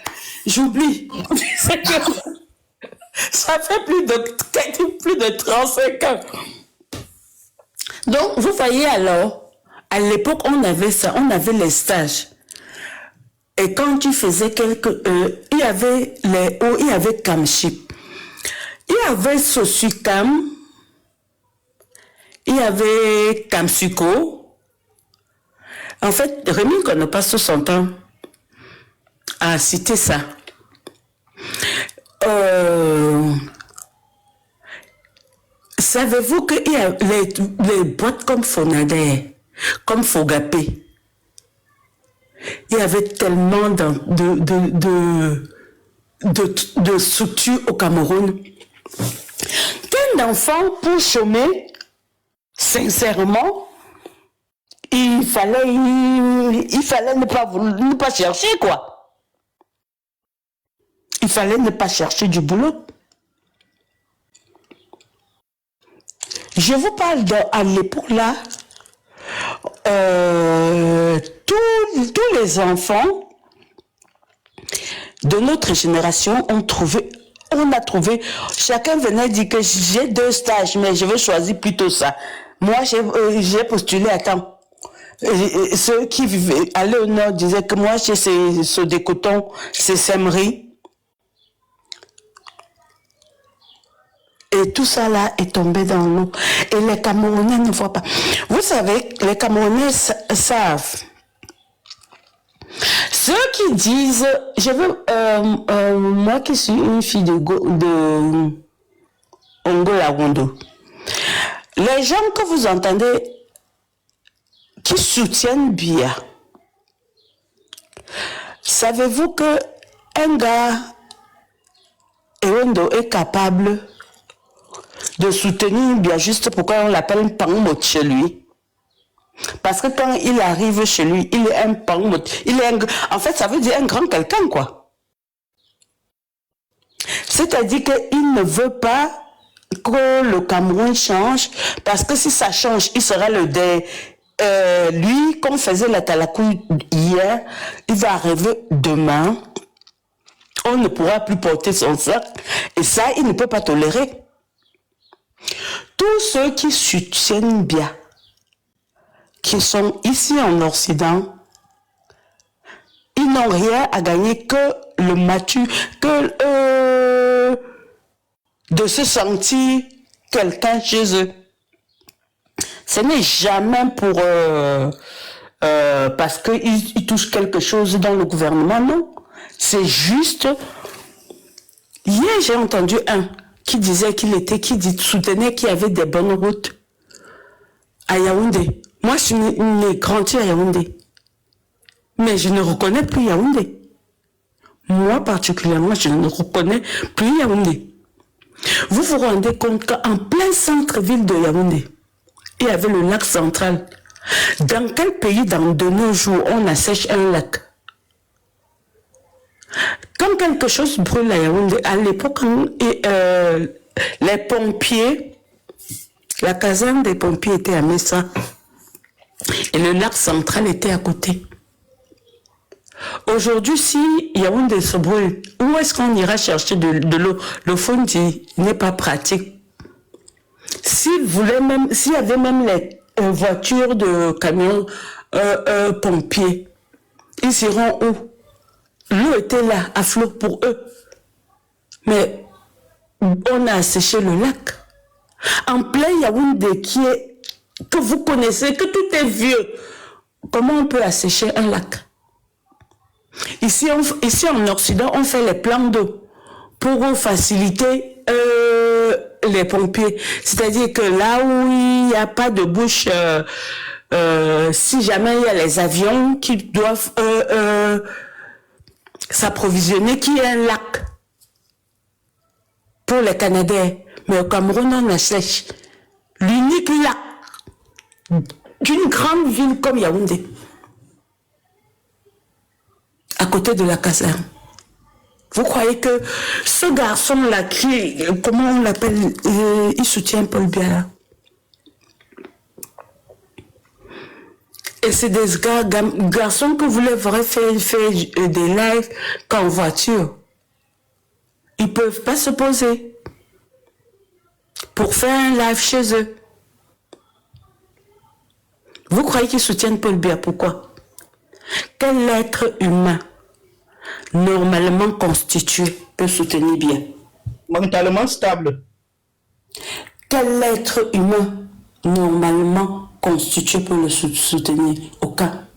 J'oublie. Ça fait plus de 35 ans. Donc, vous voyez alors, à l'époque, on avait ça, on avait les stages. Et quand tu faisais il y avait il y avait Camship, il y avait Sosucam, il y avait Camsuco. En fait, Rémi qu'on ne passe son temps à citer ça. Savez-vous qu'il y a les boîtes comme Fonader, comme Fogapé, il y avait tellement de structures au Cameroun qu'un enfant pour chômer, sincèrement, il fallait ne pas chercher, quoi. Il fallait ne pas chercher du boulot. Je vous parle à l'époque là, tous les enfants de notre génération on a trouvé, chacun venait dire que j'ai 2 stages, mais je vais choisir plutôt ça. Moi, j'ai postulé, ceux qui allaient au nord disaient que moi, j'ai ce décoton, c'est Semery. Et Et tout ça là est tombé dans l'eau. Et les Camerounais ne voient pas. Vous savez, les Camerounais savent. Ceux qui disent, je veux, moi qui suis une fille de Angola Wondo, les gens que vous entendez qui soutiennent Biya, savez-vous que un gars Ewondo est capable de soutenir Biya juste pourquoi on l'appelle Pangmot chez lui? Parce que quand il arrive chez lui, il est un Pangmot. En fait, ça veut dire un grand quelqu'un, quoi. C'est-à-dire qu'il ne veut pas que le Cameroun change, parce que si ça change, il sera lui, comme faisait la Talacouille hier, il va arriver demain, on ne pourra plus porter son sac, et ça, il ne peut pas tolérer. Tous ceux qui soutiennent bien, qui sont ici en Occident, ils n'ont rien à gagner que le mature, que de se sentir quelqu'un chez eux. Ce n'est jamais pour parce qu'ils touchent quelque chose dans le gouvernement, non. C'est juste. Hier, j'ai entendu un qui disait qui soutenait qu'il y avait des bonnes routes à Yaoundé. Moi, je suis née grandie à Yaoundé. Mais je ne reconnais plus Yaoundé. Moi, particulièrement, je ne reconnais plus Yaoundé. Vous vous rendez compte qu'en plein centre-ville de Yaoundé, il y avait le lac central. Dans quel pays, de nos jours, on assèche un lac? Quand quelque chose brûle à Yaoundé, à l'époque, les pompiers, la caserne des pompiers était à Messa. Et le lac central était à côté. Aujourd'hui, si Yaoundé se brûle, où est-ce qu'on ira chercher de l'eau? Le Fondi n'est pas pratique. S'il y avait même les voitures de camions pompiers, ils iront où? L'eau était là, à flot pour eux. Mais on a asséché le lac. En plein Yaoundé que vous connaissez, que tout est vieux. Comment on peut assécher un lac? Ici en Occident, on fait les plans d'eau pour faciliter les pompiers. C'est-à-dire que là où il n'y a pas de bouche, si jamais il y a les avions qui doivent s'approvisionner, qu'il y ait un lac pour les Canadiens. Mais au Cameroun, on assèche l'unique lac d'une grande ville comme Yaoundé, à côté de la caserne. Vous croyez que ce garçon-là, comment on l'appelle, il soutient Paul Biya? Et c'est des garçons que vous les verrez faire des lives qu'en voiture. Ils ne peuvent pas se poser pour faire un live chez eux. Vous croyez qu'ils soutiennent Paul Biya? Pourquoi? Quel être humain normalement constitué peut soutenir Biya? Mentalement stable. Quel être humain normalement constitué peut le soutenir? Aucun.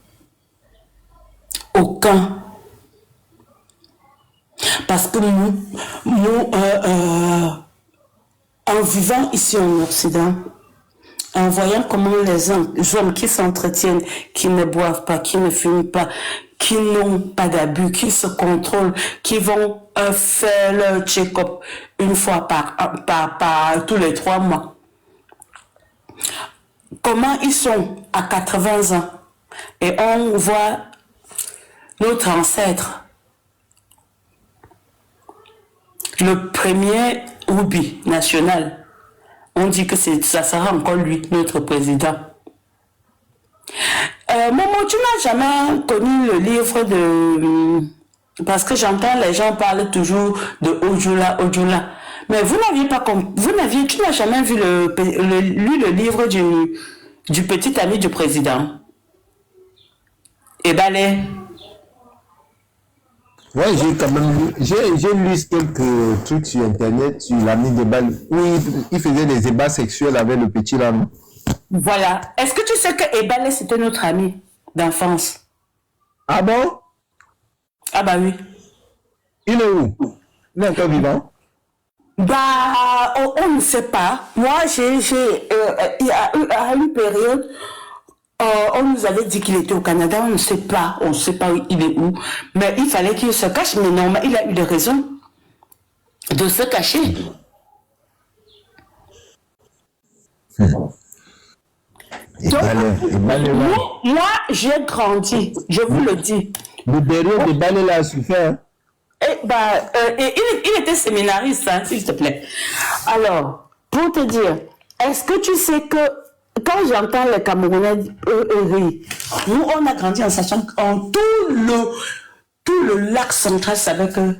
Aucun. Parce que nous en vivant ici en Occident, en voyant comment les hommes qui s'entretiennent, qui ne boivent pas, qui ne fument pas, qui n'ont pas d'abus, qui se contrôlent, qui vont faire leur check-up une fois par tous les 3 mois. Comment ils sont à 80 ans et on voit notre ancêtre, le premier Oubi national. On dit que ça sera encore lui, notre président. Momo, tu n'as jamais connu le livre de... Parce que j'entends les gens parler toujours de Ojula. Mais vous n'aviez pas... Tu n'as jamais vu lu le livre du petit ami du président. Et Balé. Ouais, j'ai quand même lu, j'ai lu quelques trucs sur Internet sur l'ami de Bal où il faisait des débats sexuels avec le petit là. Non? Voilà. Est-ce que tu sais que Ebale, c'était notre ami d'enfance? Ah bon? Ah bah oui. Il est où? Il est encore vivant? Bah, on ne sait pas. Moi, il y a eu à une période, on nous avait dit qu'il était au Canada, on ne sait pas, on ne sait pas où il est où. Mais il fallait qu'il se cache, mais non, mais il a eu des raisons de se cacher. Moi, j'ai grandi, je vous le dis. Le derrière de Balé là a souffert. Hein? Il était séminariste, hein, s'il te plaît. Alors, pour te dire, est-ce que tu sais que quand j'entends les Camerounais rire, nous, on a grandi en sachant que tout le lac central savait que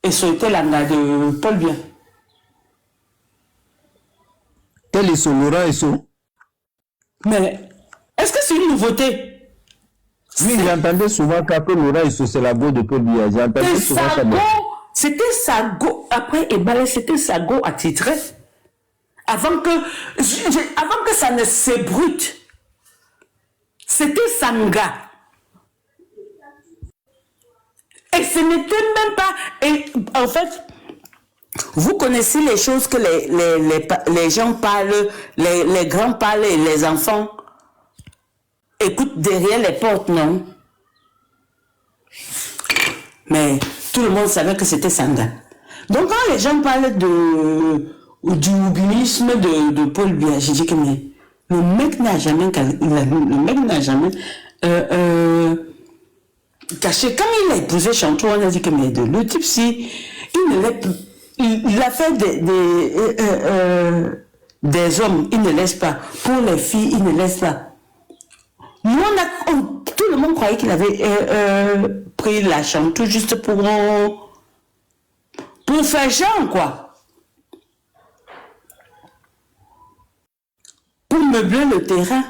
et c'était la de Paul Biya. Tel est son Laurent et son. Mais est-ce que c'est une nouveauté? Oui, j'entendais souvent que Laurent et son, c'est la go de Paul Biya. J'entendais souvent ça. C'était Sago. Après Ebale, c'était Sago attitré. Avant que ça ne s'ébrute. C'était Sanga. Et ce n'était même pas... Et en fait, vous connaissez les choses que les gens parlent, les grands parlent et les enfants écoutent derrière les portes, non? Mais tout le monde savait que c'était Sanga. Donc quand les gens parlent du houbisme de Paul Biya, j'ai dit que mais, le mec n'a jamais caché. Quand il a épousé Chantou, on a dit que mais le type si il a fait des hommes, il ne laisse pas. Pour les filles, il ne laisse pas. Nous, tout le monde croyait qu'il avait pris la Chantou juste pour faire genre, quoi. Pour meubler le terrain.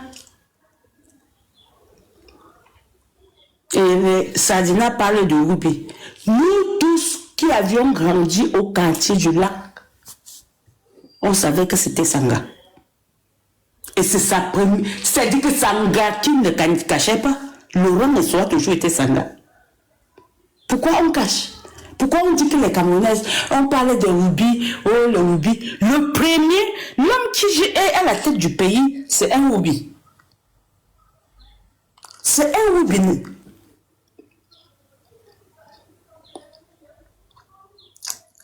Et Sadina parle de Ruby. Nous tous qui avions grandi au quartier du lac, on savait que c'était Sanga. Et c'est sa première. C'est-à-dire que Sanga qui ne cachait pas, Laurent et Soa toujours été Sanga. Pourquoi on cache? Pourquoi on dit que les Camerounaises, on parlait de Ruby, oh le Ruby. Le premier, l'homme qui est à la tête du pays, c'est un Ruby. C'est un Ruby.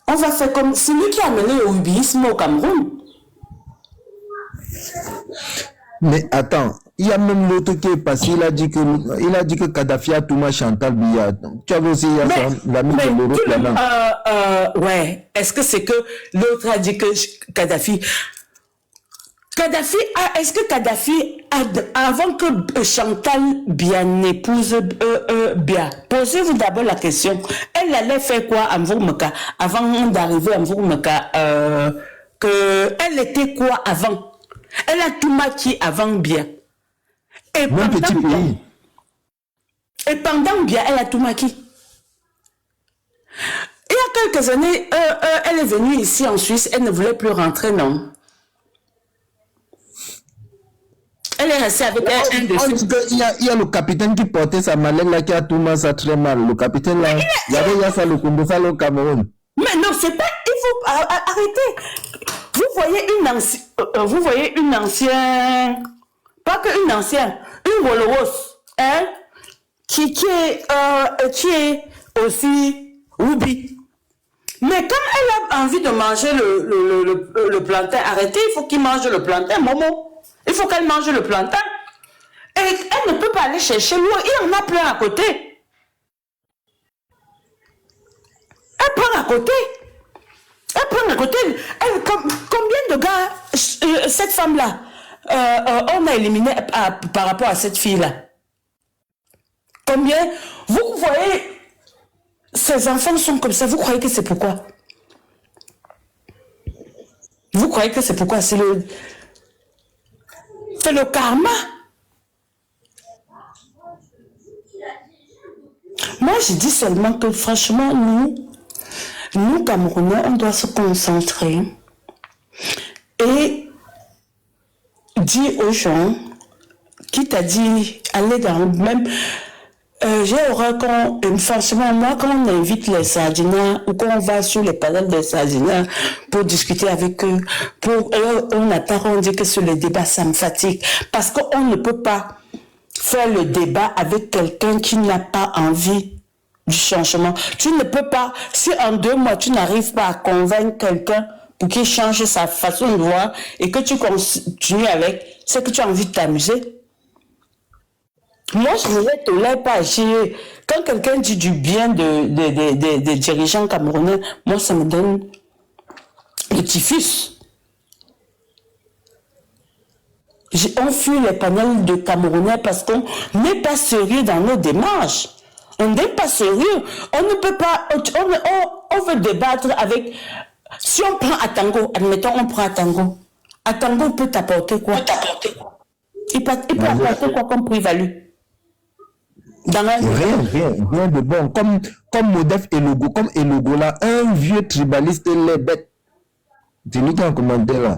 On va faire comme... C'est lui qui a mené le rubisme au Cameroun. Mais attends, il y a même l'autre qui est passé, il a dit que Kadhafi a tout Chantal Biya. Tu as vu aussi, il y a l'ami de l'Europe là-bas. Ouais, est-ce que c'est que l'autre a dit que Kadhafi... Est-ce que Kadhafi, avant que Chantal Biya n'épouse Biya, posez-vous d'abord la question, elle allait faire quoi à Mvoumeka, avant d'arriver à Mvoumeka, elle était quoi avant? Elle a tout maquillé avant Biya. Et pendant Biya, elle a tout maquillé. Il y a quelques années, elle est venue ici en Suisse, elle ne voulait plus rentrer, non? Elle est restée avec un de ses... Il y a le capitaine qui portait sa mallette là qui a tout mal, ça très mal. Le capitaine là, il y avait ça le Kumbufa au Cameroun. Mais non, c'est pas... Il faut arrêter. Vous voyez une ancienne... Pas qu'une ancienne, une Woloros, hein, qui est aussi Ruby. Mais quand elle a envie de manger le plantain, arrêtez, il faut qu'il mange le plantain, Momo. Il faut qu'elle mange le plantain. Et elle ne peut pas aller chercher l'eau. Il y en a plein à côté. Elle prend à côté. Combien de gars, cette femme-là, on a éliminé par rapport à cette fille-là? Combien? Vous voyez, ces enfants sont comme ça. Vous croyez que c'est pourquoi? Vous croyez que c'est pourquoi? C'est le karma. Moi, je dis seulement que franchement, nous Camerounais, on doit se concentrer et dire aux gens, qui t'a dit, aller dans même... j'ai horreur quand, franchement, moi, quand on invite les sardiniens ou quand on va sur les panels des sardiniens pour discuter avec eux, on attend, on dit que sur le débat, ça me fatigue. Parce qu'on ne peut pas faire le débat avec quelqu'un qui n'a pas envie du changement. Tu ne peux pas, si en 2 mois, tu n'arrives pas à convaincre quelqu'un pour qu'il change sa façon de voir et que tu continues avec, c'est que tu as envie de t'amuser. Moi, je ne les tolère pas. Quand quelqu'un dit du bien des dirigeants camerounais, moi, ça me donne le typhus. On fuit les panels de Camerounais parce qu'on n'est pas sérieux dans nos démarches. On n'est pas sérieux. On ne peut pas... On veut débattre avec... Si on prend Atango, admettons, on prend Atango. Atango peut t'apporter quoi? Il peut apporter quoi comme plus-value? Rien de bon. Comme Modef Elogo, comme Elogo là, un vieux tribaliste les bêtes. C'est lui qui a commandé là.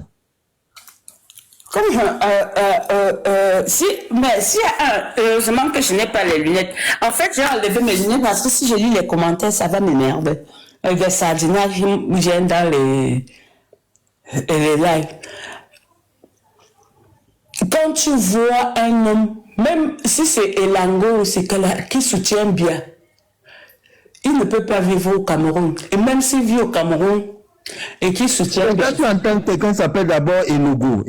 Heureusement que je n'ai pas les lunettes. En fait, j'ai enlevé mes lunettes parce que si je lis les commentaires, ça va m'énerver. Les sardinages viennent dans les lives. Quand tu vois un homme, même si c'est Elango ou c'est qui soutient bien, il ne peut pas vivre au Cameroun. Et même s'il vit au Cameroun et qui soutient bien... Quand tu entends quelqu'un s'appelle d'abord Elogo,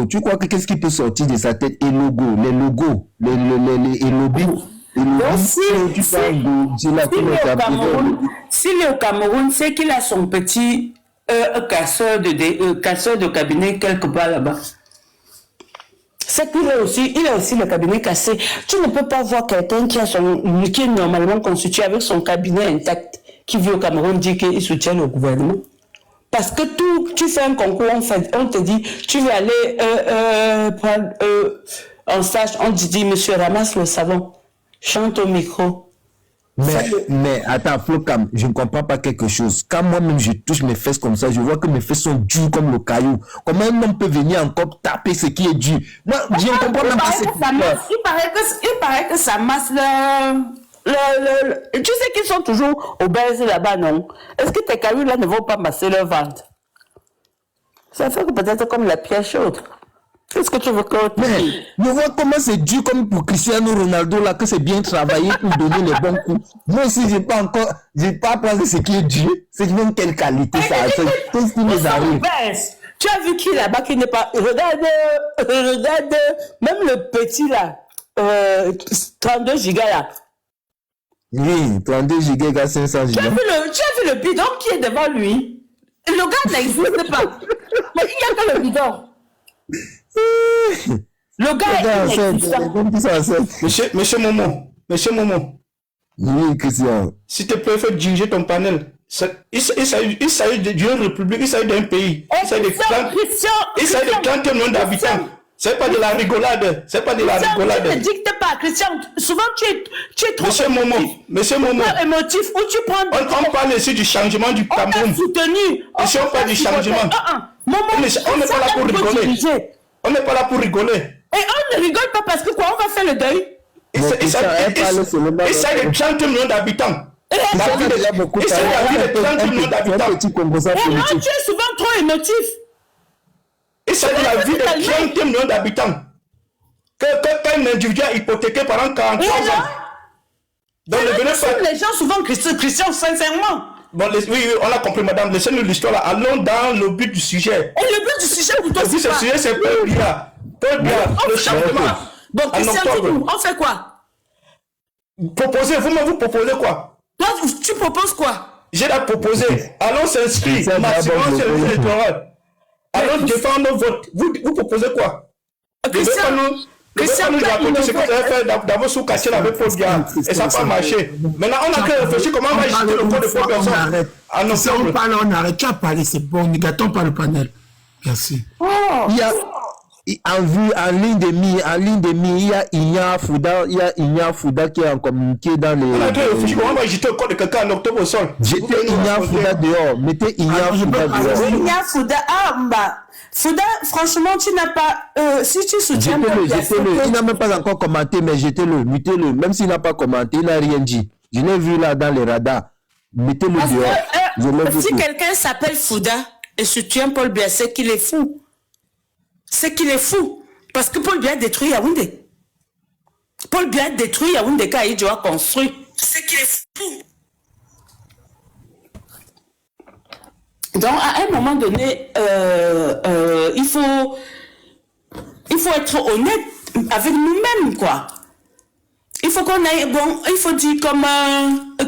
tu crois que qu'est-ce qui peut sortir de sa tête? Elogo, les logos, les Elobis. S'il est au Cameroun, c'est qu'il a son petit casseur de cabinet quelque part là-bas. C'est qu'il a aussi le cabinet cassé. Tu ne peux pas voir quelqu'un qui est normalement constitué avec son cabinet intact, qui vit au Cameroun, dire qu'il soutient le gouvernement. Parce que tu fais un concours, on te dit, tu veux aller prendre en stage, on te dit, monsieur, ramasse le savon, chante au micro. Mais attends, Flocam, je ne comprends pas quelque chose. Quand moi-même je touche mes fesses comme ça, je vois que mes fesses sont dures comme le caillou. Comment un homme peut venir encore taper ce qui est dur? Moi, je ne comprends même pas cette histoire. Il paraît que ça masse tu sais qu'ils sont toujours obèses là-bas, non? Est-ce que tes cailloux là ne vont pas masser leur ventre? Ça fait que peut-être comme la pierre chaude. Qu'est-ce que tu veux que... Mais vois comment c'est dur comme pour Cristiano Ronaldo là, que c'est bien travaillé pour donner les bons coups. Moi aussi, j'ai pas appris ce qui est dur. C'est même quelle qualité ça a. Qu'est-ce qui nous arrive? Tu as vu qui là-bas qui n'est pas... Regarde, même le petit là, 32 gigas là. Oui, 32 gigas, 500 gigas. Tu as vu le bidon qui est devant lui? Le gars n'existe pas. Mais il n'y a que le bidon. Le gars est Monsieur Momo. Oui, Christian. S'il te plaît, fais diriger ton panel. Il s'agit d'une république, il s'agit d'un pays. Il s'agit de 30 millions d'habitants. C'est pas de la rigolade. Tu ne dictes pas, Christian. Souvent, tu es trop Monsieur Momo. émotif. Ou tu prends... On parle ici du changement du Cameroun. On t'a soutenu. Ici, on parle du changement. On n'est pas là pour rigoler. On n'est pas là pour rigoler. Et on ne rigole pas parce que quoi? On va faire le deuil. Il s'agit de 30 millions d'habitants. Il s'agit de 30 millions d'habitants. Et là, tu es souvent trop émotif. Il s'agit de la vie de 30 millions d'habitants. Qu'un individu a hypothéqué pendant 43 ans. Donc, les gens souvent Christian, sincèrement. Bon, oui, on a compris, madame. Laissez-nous l'histoire là. Allons dans le but du sujet. Et le but du sujet, pour toi, c'est quoi? Le sujet, c'est Paul Biya. Le changement. Bon, Christian, on fait quoi? Proposez, vous proposez quoi? Toi, tu proposes quoi? J'ai la proposé. Allons s'inscrire massivement sur le électoral. Allons défendre nos votes. Vous proposez quoi? Christian, nous raconter ce que vous avez fait d'abord sous Cassiel avec Paul Biya. Et ça n'a pas marché. Maintenant, on a que réfléchir comment on va agiter le code de population. On arrête. Tu as parlé, c'est bon. Ne gâtons pas le panel. Merci. en ligne de mi, il y a Igna Fouda qui est en communiqué dans les... Moi, j'étais au corps de quelqu'un en octobre au sol. J'étais Igna Fouda dehors. Mettez Igna Fouda dehors. Igna Fouda, Fouda, franchement, tu n'as pas... si tu soutiens... Jetez-le. Il n'a même pas encore commenté, mais jetez-le, mutez-le. Même s'il n'a pas commenté, il n'a rien dit. Je l'ai vu là dans les radars. Mettez-le dehors. Si quelqu'un s'appelle Fouda et soutient Paul Biya, c'est qu'il est fou. C'est qu'il est fou. Parce que Paul Biya a détruit Yaoundé. Paul Biya a détruit Yaoundé quand il doit construire. C'est qu'il est fou. Donc, à un moment donné, il faut être honnête avec nous-mêmes, quoi. Il faut qu'on aille, bon, il faut dire comme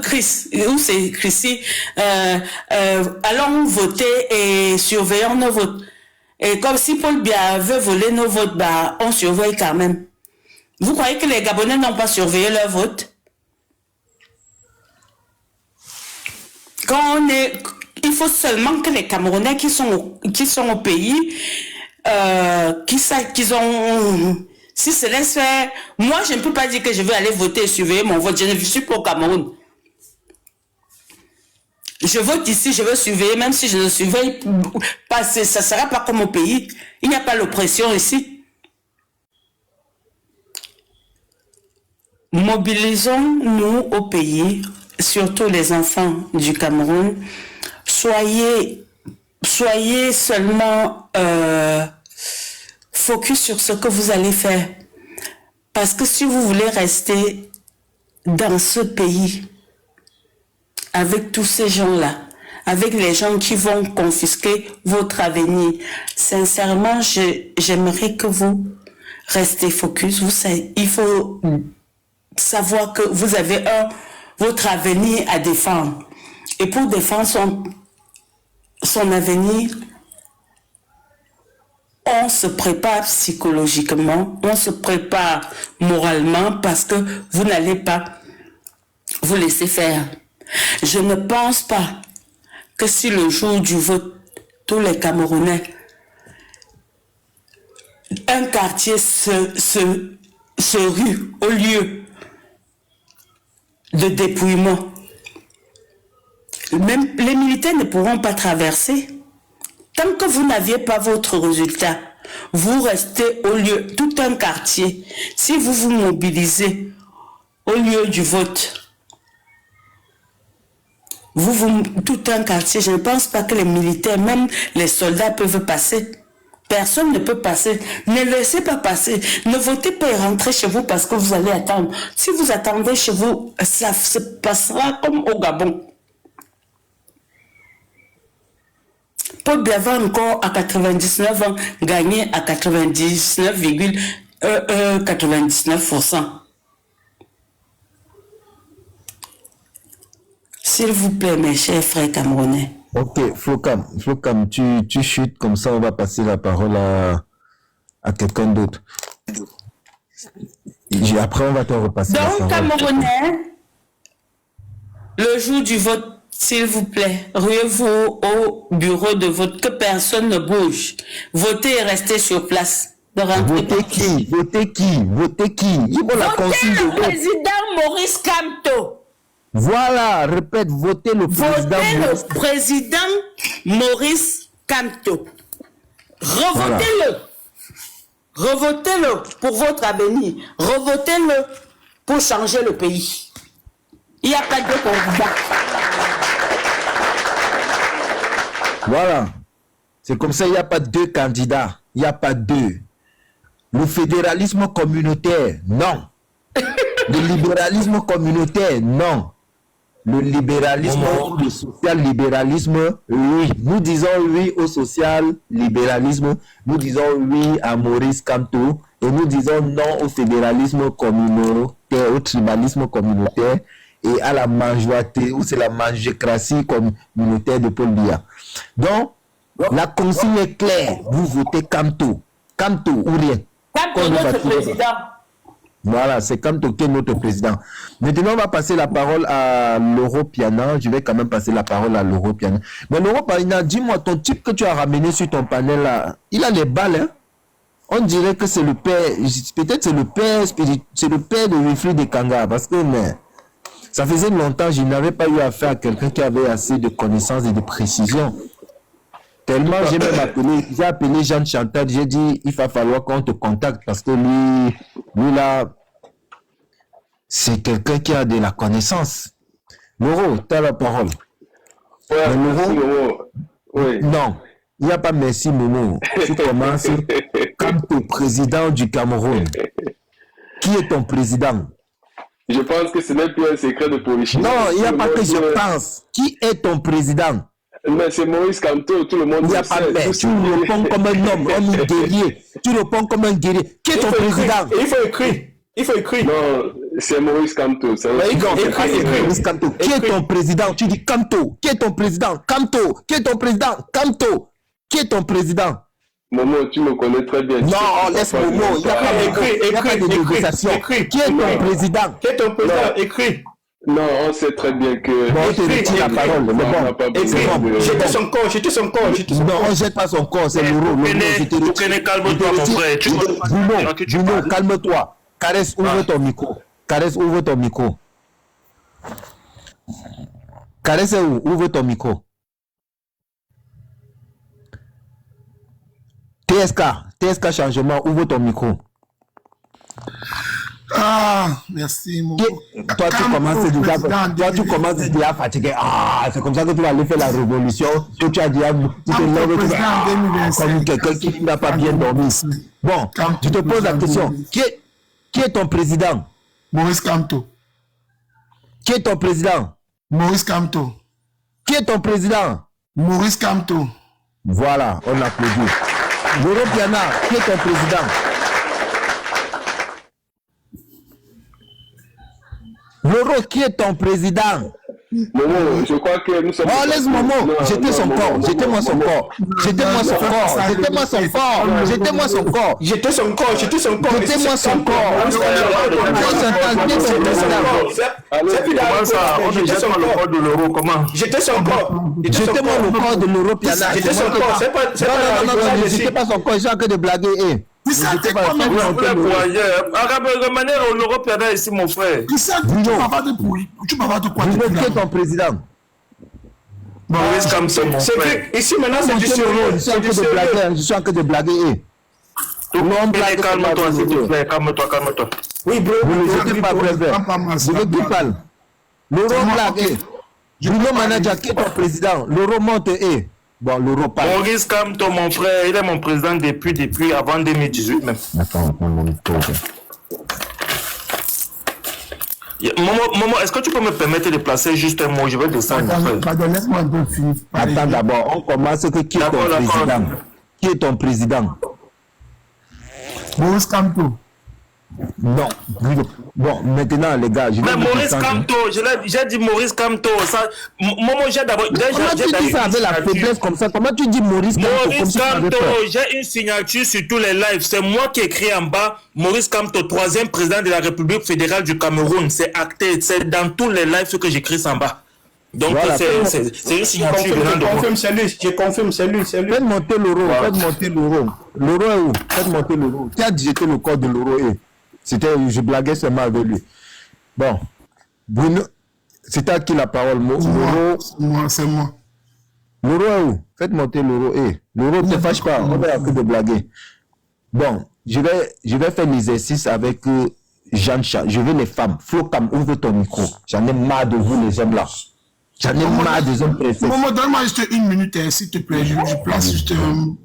Chris, où c'est Chrissy, allons voter et surveillons nos votes. Et comme si Paul Biya veut voler nos votes, bah, on surveille quand même. Vous croyez que les Gabonais n'ont pas surveillé leurs votes? Il faut seulement que les Camerounais qui sont au pays, qu'ils ont... Si se laisse faire... Moi, je ne peux pas dire que je vais aller voter et surveiller mon vote. Je ne suis pas au Cameroun. Je vote ici, je veux surveiller, même si je ne surveille pas, ça ne sera pas comme au pays. Il n'y a pas l'oppression ici. Mobilisons-nous au pays, surtout les enfants du Cameroun. Soyez seulement focus sur ce que vous allez faire. Parce que si vous voulez rester dans ce pays, avec tous ces gens-là, avec les gens qui vont confisquer votre avenir, sincèrement, j'aimerais que vous restez focus. Vous savez, il faut savoir que vous avez votre avenir à défendre. Et pour défendre son avenir, on se prépare psychologiquement, on se prépare moralement parce que vous n'allez pas vous laisser faire. Je ne pense pas que si le jour du vote, tous les Camerounais, un quartier se rue au lieu de dépouillement, même les militaires ne pourront pas traverser. Tant que vous n'aviez pas votre résultat, vous restez au lieu, tout un quartier. Si vous vous mobilisez au lieu du vote, tout un quartier, je ne pense pas que les militaires, même les soldats peuvent passer. Personne ne peut passer. Ne laissez pas passer. Ne votez pas et rentrez chez vous parce que vous allez attendre. Si vous attendez chez vous, ça se passera comme au Gabon. Paul Biya va encore à 99 ans gagner à 99,99%. S'il vous plaît, mes chers frères camerounais. Ok, Flocam, tu chutes, comme ça on va passer la parole à quelqu'un d'autre. Après on va te repasser la parole. Donc, Camerounais, le jour du vote, s'il vous plaît, ruez-vous au bureau de vote, que personne ne bouge. Votez et restez sur place. Votez qui? Il faut la consigne de le vote. président Maurice Kamto. Voilà, répète, votez le président Maurice Kamto. Revotez-le. Voilà. Revotez-le pour votre avenir. Revotez-le pour changer le pays. Il n'y a pas de candidat. Voilà. C'est comme ça, il n'y a pas deux candidats. Il n'y a pas deux. Le fédéralisme communautaire, non. Le libéralisme communautaire, non. Le libéralisme, le social-libéralisme, oui. Nous disons oui au social-libéralisme. Nous disons oui à Maurice Kamto. Et nous disons non au fédéralisme communautaire, au tribalisme communautaire et à la majorité, ou c'est la majorcratie communautaire de Paul Biya. Donc, la consigne est claire. Vous votez Kamto. Kamto ou rien. Kamto, notre président. Voilà, c'est Kamto qui est notre président. Maintenant, on va passer la parole à Loro Piana. Je vais quand même passer la parole à Loro Piana. Mais Loro Piana, dis-moi, ton type que tu as ramené sur ton panel là, il a les balles, hein? On dirait que c'est le père, peut-être c'est le père de Wilfried de Kanga, parce que mais, ça faisait longtemps que je n'avais pas eu affaire à quelqu'un qui avait assez de connaissances et de précision. Tellement j'ai appelé Jean Chantal, j'ai dit il va falloir qu'on te contacte parce que lui là, c'est quelqu'un qui a de la connaissance. Loro, tu as la parole. Ouais, Loro, oui. non, il n'y a pas merci Momo. Tu commences comme ton président du Cameroun. Qui est ton président? Je pense que ce n'est plus un secret de politique. Non, il n'y a pas que je pense. Qui est ton président? Mais c'est Maurice Kamto, tout le monde il n'y a pas de mais tu réponds comme un homme, un guerrier. Tu réponds comme un guerrier. Qui est ton président? Il faut écrire. Non, c'est Maurice Kamto. Maurice Kamto. Qui est ton président? Tu dis Kamto. Qui est ton président? Kamto. Qui est ton président? Kamto. Qui est ton président? Momo, tu me connais très bien. Non, laisse Momo. Il n'y a pas de négociation. Qui est ton président? Qui est ton président? Écris. Non, on sait très bien que... Bon, on te retire la parole. Mais bon, jetez son corps. Non, on ne jette pas son corps, c'est Loro. Calme-toi, mon frère. Bruno, calme-toi. Caresse, ouvre ton micro. Caresse, ouvre ton micro. Caresse, ouvre ton micro. TSK changement, ouvre ton micro. Ah, merci, mon Toi, tu commences déjà fatigué. Ah, c'est comme ça que tu vas aller faire la révolution. Tu te lèves, tu te comme quelqu'un qui n'a pas bien dormi. Bon, tu te poses la question. Qui est ton président? Maurice Kamto. Qui est ton président? Maurice Kamto. Qui est ton président? Maurice Kamto. Voilà, on applaudit. Loro Piana, qui est ton président? Loro, qui est ton président? Momo, je crois que nous sommes... Oh, laisse Momo, jetez son corps, jetez-moi son corps. Jetez-moi son corps, jetez-moi son corps, jetez-moi son corps. Jetez son corps, jetez son corps. Jetez-moi son corps. Comment ça? On ne jette pas le corps de l'euro, comment? Jetez son corps. Jetez-moi le corps de l'euro Piana. Jetez son corps, c'est pas... Non, ne jetez pas son corps, ils sont en train de blaguer. C'était pas manière au l'Europe, il y en a ici, mon frère. Tu m'as pas de quoi? Qui est ton président? Maurice Kamto, mon frère. Ici, maintenant, c'est du sérieux. Je suis en train de blaguer. Calme-toi, s'il te plaît, calme-toi. Oui, bro. Je ne pas je veux qu'il parle. L'euro blague. Bruno Manager, qui est ton président? L'euro monte et... Bon, l'euro parle. Maurice Kamto, mon frère, il est mon président depuis avant 2018 même. Attends, mon micro. Momo, est-ce que tu peux me permettre de placer juste un mot? Je vais descendre. Laisse-moi un peu finir. Attends d'abord, on commence que qui est ton président? Qui est ton président? Maurice Kamto. Non. Bon, maintenant, les gars, mais Maurice Kamto, j'ai dit Maurice Kamto. Momo, j'ai d'abord. Comment tu dis ça avec la faiblesse comme ça? Comment tu dis Maurice Kamto? Maurice Kamto, j'ai une signature sur tous les lives. C'est moi qui ai écrit en bas Maurice Kamto, 3e président de la République fédérale du Cameroun. C'est acté. C'est dans tous les lives ce que j'écris en bas. Donc, voilà, c'est une signature. Je confirme, c'est lui. Faites monter l'euro. L'euro est où? Faites monter l'euro. Qui a digité le code de l'euro? Je blaguais seulement avec lui. Bon, Bruno, c'est à qui la parole? C'est moi. L'euro est où? Faites monter l'euro. L'euro, ne te fâche pas, on va arrêter de blaguer. Bon, je vais faire l'exercice avec Jean Chat. Je veux les femmes. Flocam, ouvre ton micro. J'en ai marre de vous, les hommes là. J'en ai marre des hommes préfets. Maman, donne-moi juste une minute, s'il te plaît. Je place juste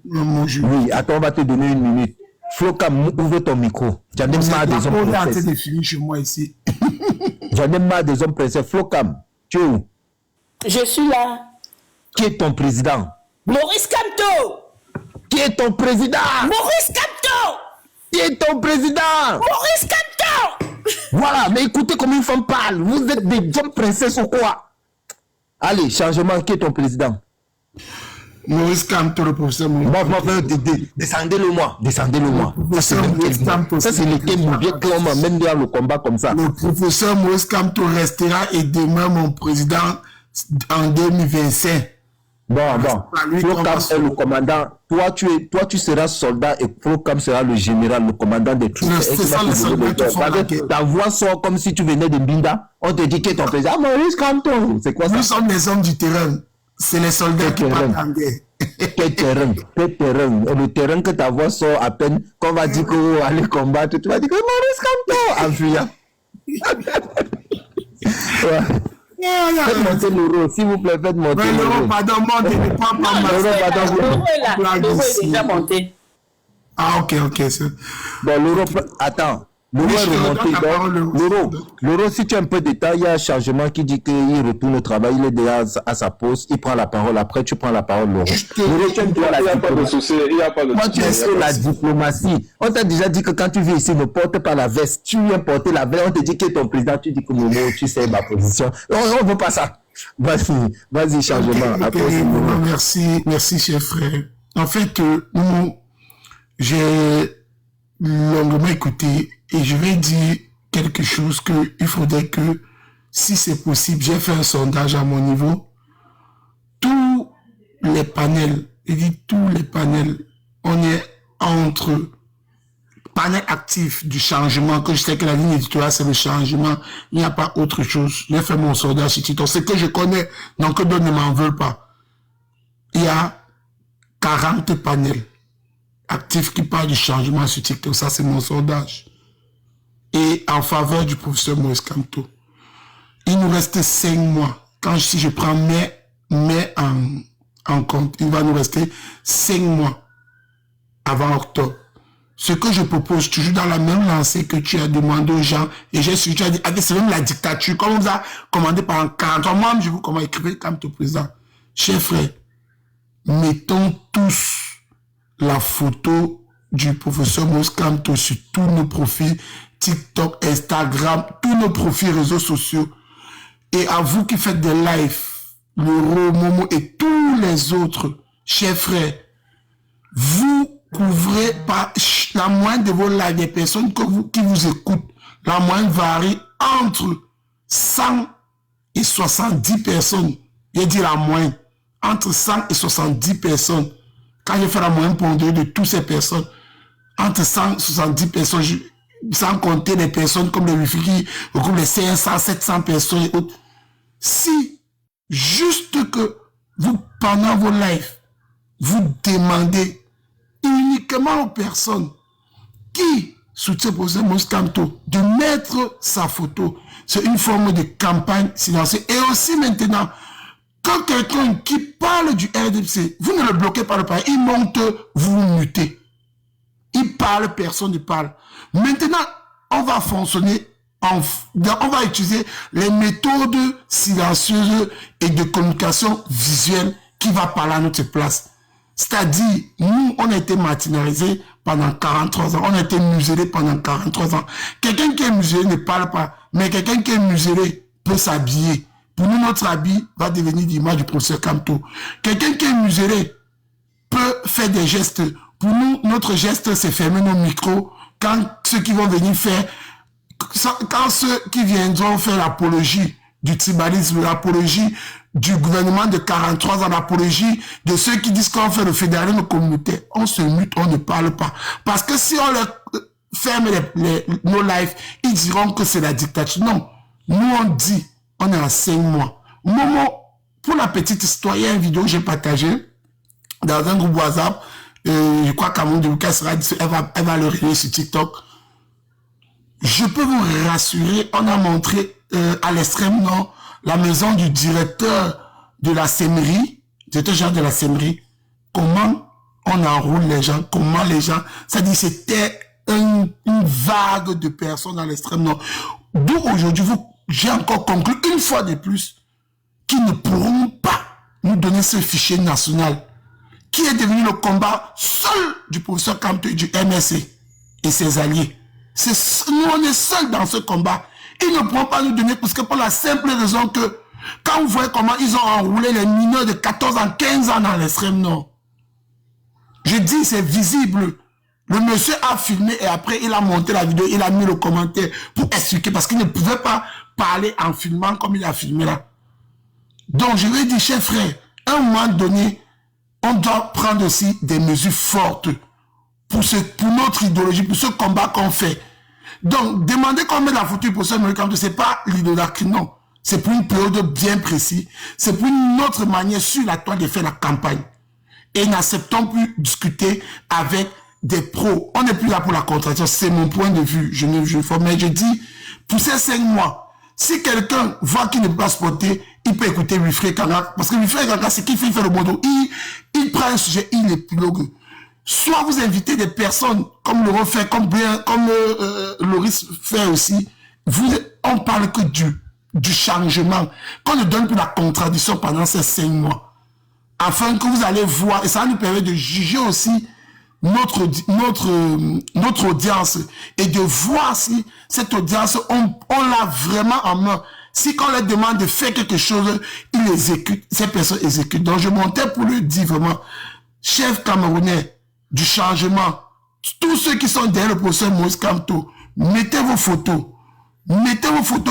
mon jeu. Oui, attends, on va te donner une minute. Flocam, ouvre ton micro. J'en ai marre des hommes pressés. On est en train de finir chez moi ici. J'en ai marre des hommes pressés. Flocam, tu es où? Je suis là. Qui est ton président? Maurice Kamto. Qui est ton président? Maurice Kamto. Qui est ton président? Maurice Kamto. Voilà, mais écoutez comment une femme parle. Vous êtes des hommes princesses ou quoi? Allez, changement, qui est ton président? Maurice Kamto, le professeur. Descendez-le-moi. Ça, c'est lequel bien clairement, même dans le combat comme ça. Le professeur Maurice Kamto restera et demeure mon président en 2025. Bon. pas lui qu'on Flocam va est le commandant. Toi, tu seras soldat et Flocam sera le général, le commandant des troupes. C'est ça, les soldats qui font la guerre. Ta voix sort comme si tu venais de Binda. On te dit que ton président, Maurice Kamto. C'est quoi ça? Nous sommes les hommes du terrain. C'est les soldats qui partent en guerre. Quel terrain? Le terrain que ta voix sort à peine, qu'on va dire qu'on va aller combattre, tu vas dire que Maurice Kamto en fuyant. Ouais. Faites monter l'euro, s'il vous plaît, faites monter l'euro. L'euro, pardon, monte, ne prends pas ma L'euro est déjà monté. Ah, ok. Bon, l'euro, attends. L'euro Oui, est je te remonté. donne la parole, L'euro, si tu as un peu de temps, il y a un changement qui dit qu'il retourne au travail, il est déjà à sa pause, il prend la parole. Après, tu prends la parole, l'euro. L'euro, tu aimes la diplomatie. Il n'y a pas de souci. Moi, tu aimes la diplomatie. On t'a déjà dit que quand tu viens ici, ne porte pas la veste. Tu viens porter la veste. On te dit que ton président, tu dis que Momo, tu sais ma position. On ne veut pas ça. Vas-y, changement. Merci, cher frère. En fait, j'ai longuement écouté et je vais dire quelque chose qu'il faudrait que, si c'est possible, j'ai fait un sondage à mon niveau. Tous les panels, on est entre panel actif du changement, que je sais que la ligne éditoriale c'est le changement, il n'y a pas autre chose. J'ai fait mon sondage sur TikTok, c'est que je connais, donc que d'autres ne m'en veulent pas. Il y a 40 panels actifs qui parlent du changement sur TikTok, ça c'est mon sondage. Et en faveur du professeur Maurice Kamto. Il nous reste 5 mois. Si je prends mai en compte, il va nous rester 5 mois avant octobre. Ce que je propose, toujours dans la même lancée que tu as demandé aux gens, et j'ai su, tu as dit, c'est même la dictature, comme on vous a commandé pendant 40 ans. Moi, je vous comment écrire comme ton président. Chers frères, mettons tous la photo du professeur Maurice Kamto sur tous nos profils, TikTok, Instagram, tous nos profils réseaux sociaux. Et à vous qui faites des lives, l'euro, Momo et tous les autres, chers frères, vous couvrez par la moyenne de vos lives, des personnes qui vous écoutent, la moyenne varie entre 100 et 70 personnes. Je dis la moyenne, entre 100 et 70 personnes. Quand je fais la moyenne pondérée de toutes ces personnes, entre 100 et 70 personnes, sans compter les personnes comme les Wi-Fi qui regroupent les 500, 700 personnes et autres. Si, juste que vous, pendant vos lives, vous demandez uniquement aux personnes qui soutiennent le professeur Maurice Kamto de mettre sa photo, c'est une forme de campagne silencieuse. Et aussi maintenant, quand quelqu'un qui parle du RDPC, vous ne le bloquez pas le parler, il monte, vous mutez. Il parle, personne ne parle. Maintenant, on va fonctionner, on va utiliser les méthodes silencieuses et de communication visuelle qui va parler à notre place. C'est-à-dire, nous, on a été marginalisés pendant 43 ans, on a été muselés pendant 43 ans. Quelqu'un qui est muselé ne parle pas, mais quelqu'un qui est muselé peut s'habiller. Pour nous, notre habit va devenir l'image du professeur Kamto. Quelqu'un qui est muselé peut faire des gestes. Pour nous, notre geste, c'est fermer nos micros quand ceux qui vont venir faire, quand ceux qui viendront faire l'apologie du tribalisme, l'apologie du gouvernement de 43 ans, l'apologie de ceux qui disent qu'on fait le fédéralisme communautaire, on se mute, on ne parle pas. Parce que si on leur ferme nos lives, ils diront que c'est la dictature. Non, nous on dit, on est à 5 mois. Momo, pour la petite histoire, il y a une vidéo que j'ai partagée dans un groupe WhatsApp. Je crois qu'Amoun de Lucas sera dit, elle va le relayer sur TikTok. Je peux vous rassurer, on a montré à l'extrême nord la maison du directeur de la CEMRI, directeur général de la CEMRI, comment on enroule les gens, comment les gens, c'est-à-dire c'était une vague de personnes à l'extrême nord. D'où aujourd'hui, j'ai encore conclu une fois de plus qu'ils ne pourront pas nous donner ce fichier national qui est devenu le combat seul du professeur Kamto et du MSC et ses alliés. Nous, on est seuls dans ce combat. Ils ne pourront pas nous donner, parce que pour la simple raison que, quand vous voyez comment ils ont enroulé les mineurs de 14 ans, 15 ans dans l'extrême nord, je dis, c'est visible. Le monsieur a filmé et après, il a monté la vidéo, il a mis le commentaire pour expliquer, parce qu'il ne pouvait pas parler en filmant comme il a filmé là. Donc, je lui ai dit, chers frères, À un moment donné, on doit prendre aussi des mesures fortes pour notre idéologie, pour ce combat qu'on fait. Donc, demander qu'on met la photo du professeur Moïse Kamto, ce n'est pas l'idolâtrie, non. C'est pour une période bien précise. C'est pour une autre manière sur la toile de faire la campagne. Et n'acceptons plus discuter avec des pros. On n'est plus là pour la contradiction. C'est mon point de vue. Mais je dis, pour ces 5 mois, si quelqu'un voit qu'il ne peut pas se porter, il peut écouter Wilfred Kanga. Parce que Wilfred Kanga, c'est qu'il fait le bon dos. Il prend un sujet, il épilogue. Soit vous invitez des personnes, comme Laurent fait, comme Loris fait aussi. On parle que du changement. Qu'on ne donne plus la contradiction pendant ces 5 mois. Afin que vous allez voir, et ça nous permet de juger aussi notre audience et de voir si cette audience, on l'a vraiment en main. Si qu'on leur demande de faire quelque chose, ils exécutent, ces personnes exécutent. Donc je montais pour le dire vraiment, chef camerounais du changement, tous ceux qui sont derrière le professeur Moïse Kamto, mettez vos photos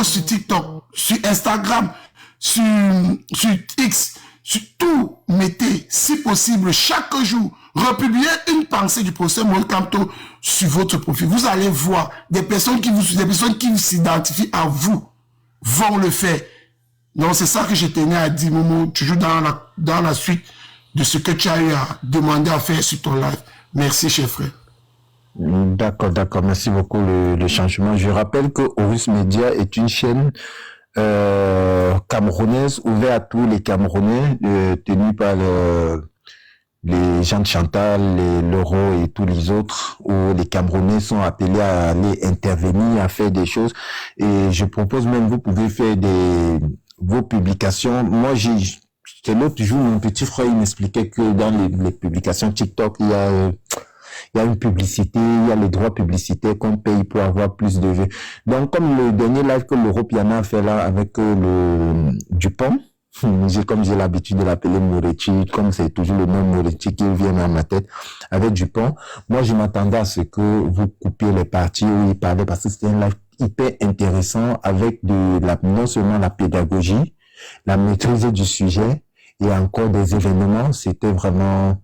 sur TikTok, sur Instagram, sur X, sur tout, mettez, si possible, chaque jour, republiez une pensée du professeur Moïse Kamto sur votre profil. Vous allez voir des personnes qui s'identifient à vous vont le faire. Donc c'est ça que je tenais à dire, Momo, toujours dans la suite de ce que tu as eu à demander à faire sur ton live. Merci, cher frère. D'accord. Merci beaucoup, le changement. Je rappelle que Horus Media est une chaîne camerounaise ouverte à tous les Camerounais, tenue par les gens de Chantal, les Leroy et tous les autres, où les Camerounais sont appelés à aller intervenir, à faire des choses. Et je propose même, vous pouvez faire vos publications. Moi, c'est l'autre jour, mon petit frère, il m'expliquait que dans les publications TikTok, il y a une publicité, il y a les droits publicitaires qu'on paye pour avoir plus de vues. Donc, comme le dernier live que l'Europiana a fait là avec le Dupont, comme j'ai l'habitude de l'appeler Moretti, comme c'est toujours le nom Moretti qui vient dans ma tête, avec Dupont, moi je m'attendais à ce que vous coupiez les parties où il parlait, parce que c'était un live hyper intéressant avec non seulement la pédagogie, la maîtrise du sujet et encore des événements. C'était vraiment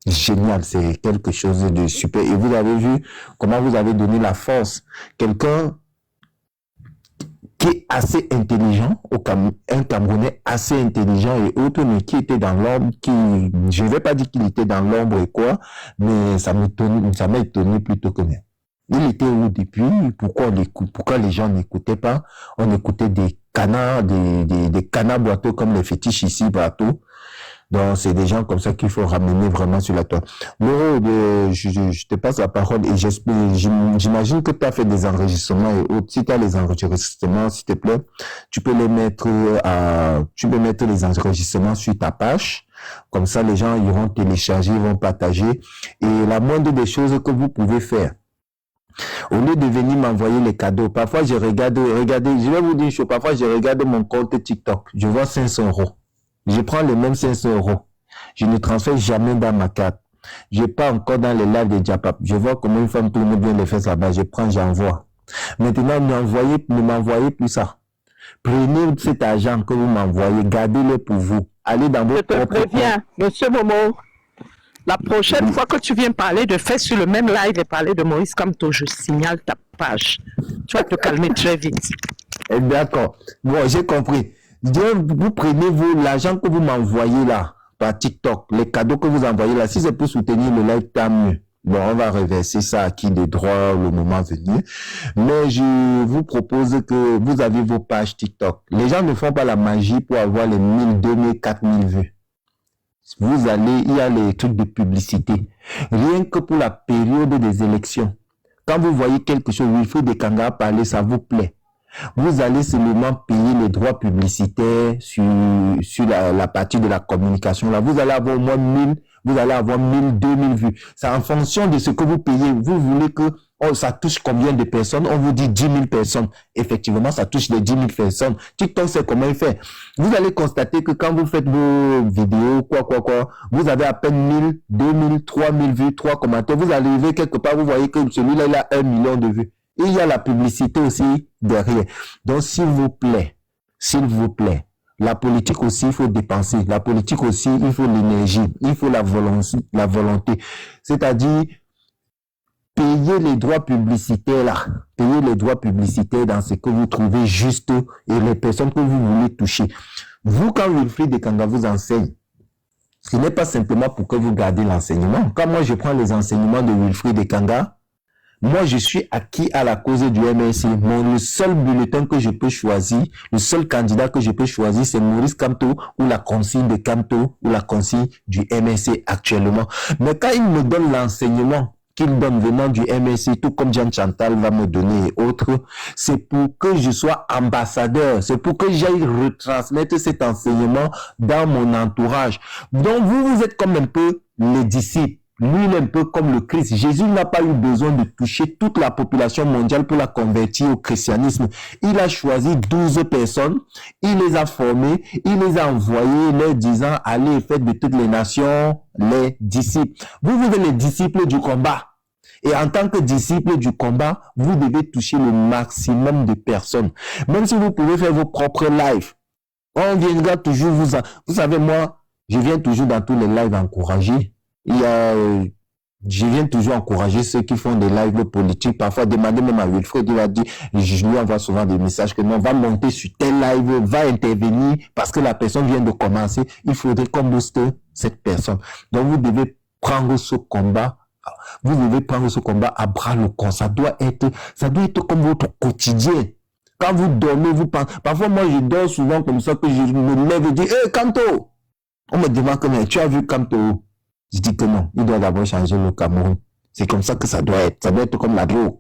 génial, c'est quelque chose de super. Et vous avez vu comment vous avez donné la force. Quelqu'un qui est assez intelligent, un Camerounais assez intelligent et autre, mais qui était dans l'ombre, je ne vais pas dire qu'il était dans l'ombre et quoi, mais ça m'a étonné plutôt que même. Il était où depuis? Pourquoi les gens n'écoutaient pas? On écoutait des canards, des canards boiteux comme les fétiches ici, bateaux. Donc, c'est des gens comme ça qu'il faut ramener vraiment sur la toile. Laurent, je te passe la parole et j'imagine que tu as fait des enregistrements et autres. Si tu as les enregistrements, s'il te plaît, tu peux mettre les enregistrements sur ta page. Comme ça, les gens iront télécharger, ils vont partager. Et la moindre des choses que vous pouvez faire, au lieu de venir m'envoyer les cadeaux, parfois je regarde, regardez, je vais vous dire une chose, parfois je regarde mon compte TikTok, je vois 500 €. Je prends les mêmes 500 €. Je ne transfère jamais dans ma carte. Je pas encore dans les lives de Diapap. Je vois comment une femme tourne bien les fesses là-bas. Je prends, j'envoie. Maintenant, ne m'envoyez plus ça. Prenez cet argent que vous m'envoyez, gardez-le pour vous. Allez dans votre propre... Je te préviens, monsieur Momo. La prochaine fois que tu viens parler de faits sur le même live et parler de Moïse Kamto, je signale ta page. Tu vas te calmer très vite. D'accord. Bon, j'ai compris. Vous prenez l'argent que vous m'envoyez là, par TikTok, les cadeaux que vous envoyez là, si c'est pour soutenir le live, tant mieux. Bon, on va reverser ça à qui de droit le moment venu. Mais je vous propose que vous avez vos pages TikTok. Les gens ne font pas la magie pour avoir les 1000, 2000, 4000 vues. Vous allez, il y a les trucs de publicité. Rien que pour la période des élections. Quand vous voyez quelque chose, Wilfred Kanga parler, ça vous plaît. Vous allez seulement payer les droits publicitaires sur la partie de la communication. Là, vous allez avoir au moins 1000, vous allez avoir 1000, 2000 vues. C'est en fonction de ce que vous payez. Vous voulez que ça touche combien de personnes? On vous dit 10 000 personnes. Effectivement, ça touche les 10 000 personnes. TikTok, c'est comment il fait. Vous allez constater que quand vous faites vos vidéos, vous avez à peine 1000, 2000, 3000 vues, 3 commentaires. Vous arrivez quelque part, vous voyez que celui-là, il a 1 million de vues. Et il y a la publicité aussi derrière. Donc, s'il vous plaît, La politique aussi, il faut dépenser. La politique aussi, il faut l'énergie, il faut la volonté. C'est-à-dire, payer les droits publicitaires là, payer les droits publicitaires dans ce que vous trouvez juste et les personnes que vous voulez toucher. Vous, quand Wilfried Ekanga vous enseigne, ce n'est pas simplement pour que vous gardez l'enseignement. Quand moi je prends les enseignements de Wilfried Ekanga, moi je suis acquis à la cause du MSC. Le seul bulletin que je peux choisir, le seul candidat que je peux choisir, c'est Maurice Kamto ou la consigne de Kamto ou la consigne du MSC actuellement. Mais quand il me donne l'enseignement qu'il donne venant du MSC, tout comme Jean Chantal va me donner et autres, c'est pour que je sois ambassadeur, c'est pour que j'aille retransmettre cet enseignement dans mon entourage. Donc vous êtes comme un peu les disciples. Lui, il est un peu comme le Christ. Jésus n'a pas eu besoin de toucher toute la population mondiale pour la convertir au christianisme. Il a choisi 12 personnes, il les a formées, il les a envoyées, leur disant, allez, faites de toutes les nations les disciples. Vous êtes les disciples du combat. Et en tant que disciple du combat, vous devez toucher le maximum de personnes. Même si vous pouvez faire vos propres lives. On viendra toujours vous savez, moi, je viens toujours dans tous les lives encourager. Je viens toujours encourager ceux qui font des lives politiques. Parfois, demander même à Wilfried, il a dit, je lui envoie souvent des messages que non, va monter sur tel live, va intervenir parce que la personne vient de commencer. Il faudrait qu'on booste cette personne. Donc, vous devez prendre ce combat. Vous devez prendre ce combat à bras le corps. Ça doit être comme votre quotidien. Quand vous dormez, vous pensez. Parfois, moi, je dors souvent comme ça que je me lève et dis, hey, Kamto! On me demande comment tu as vu Kamto? Je dis que non, il doit d'abord changer le Cameroun. C'est comme ça que ça doit être. Ça doit être comme la drogue.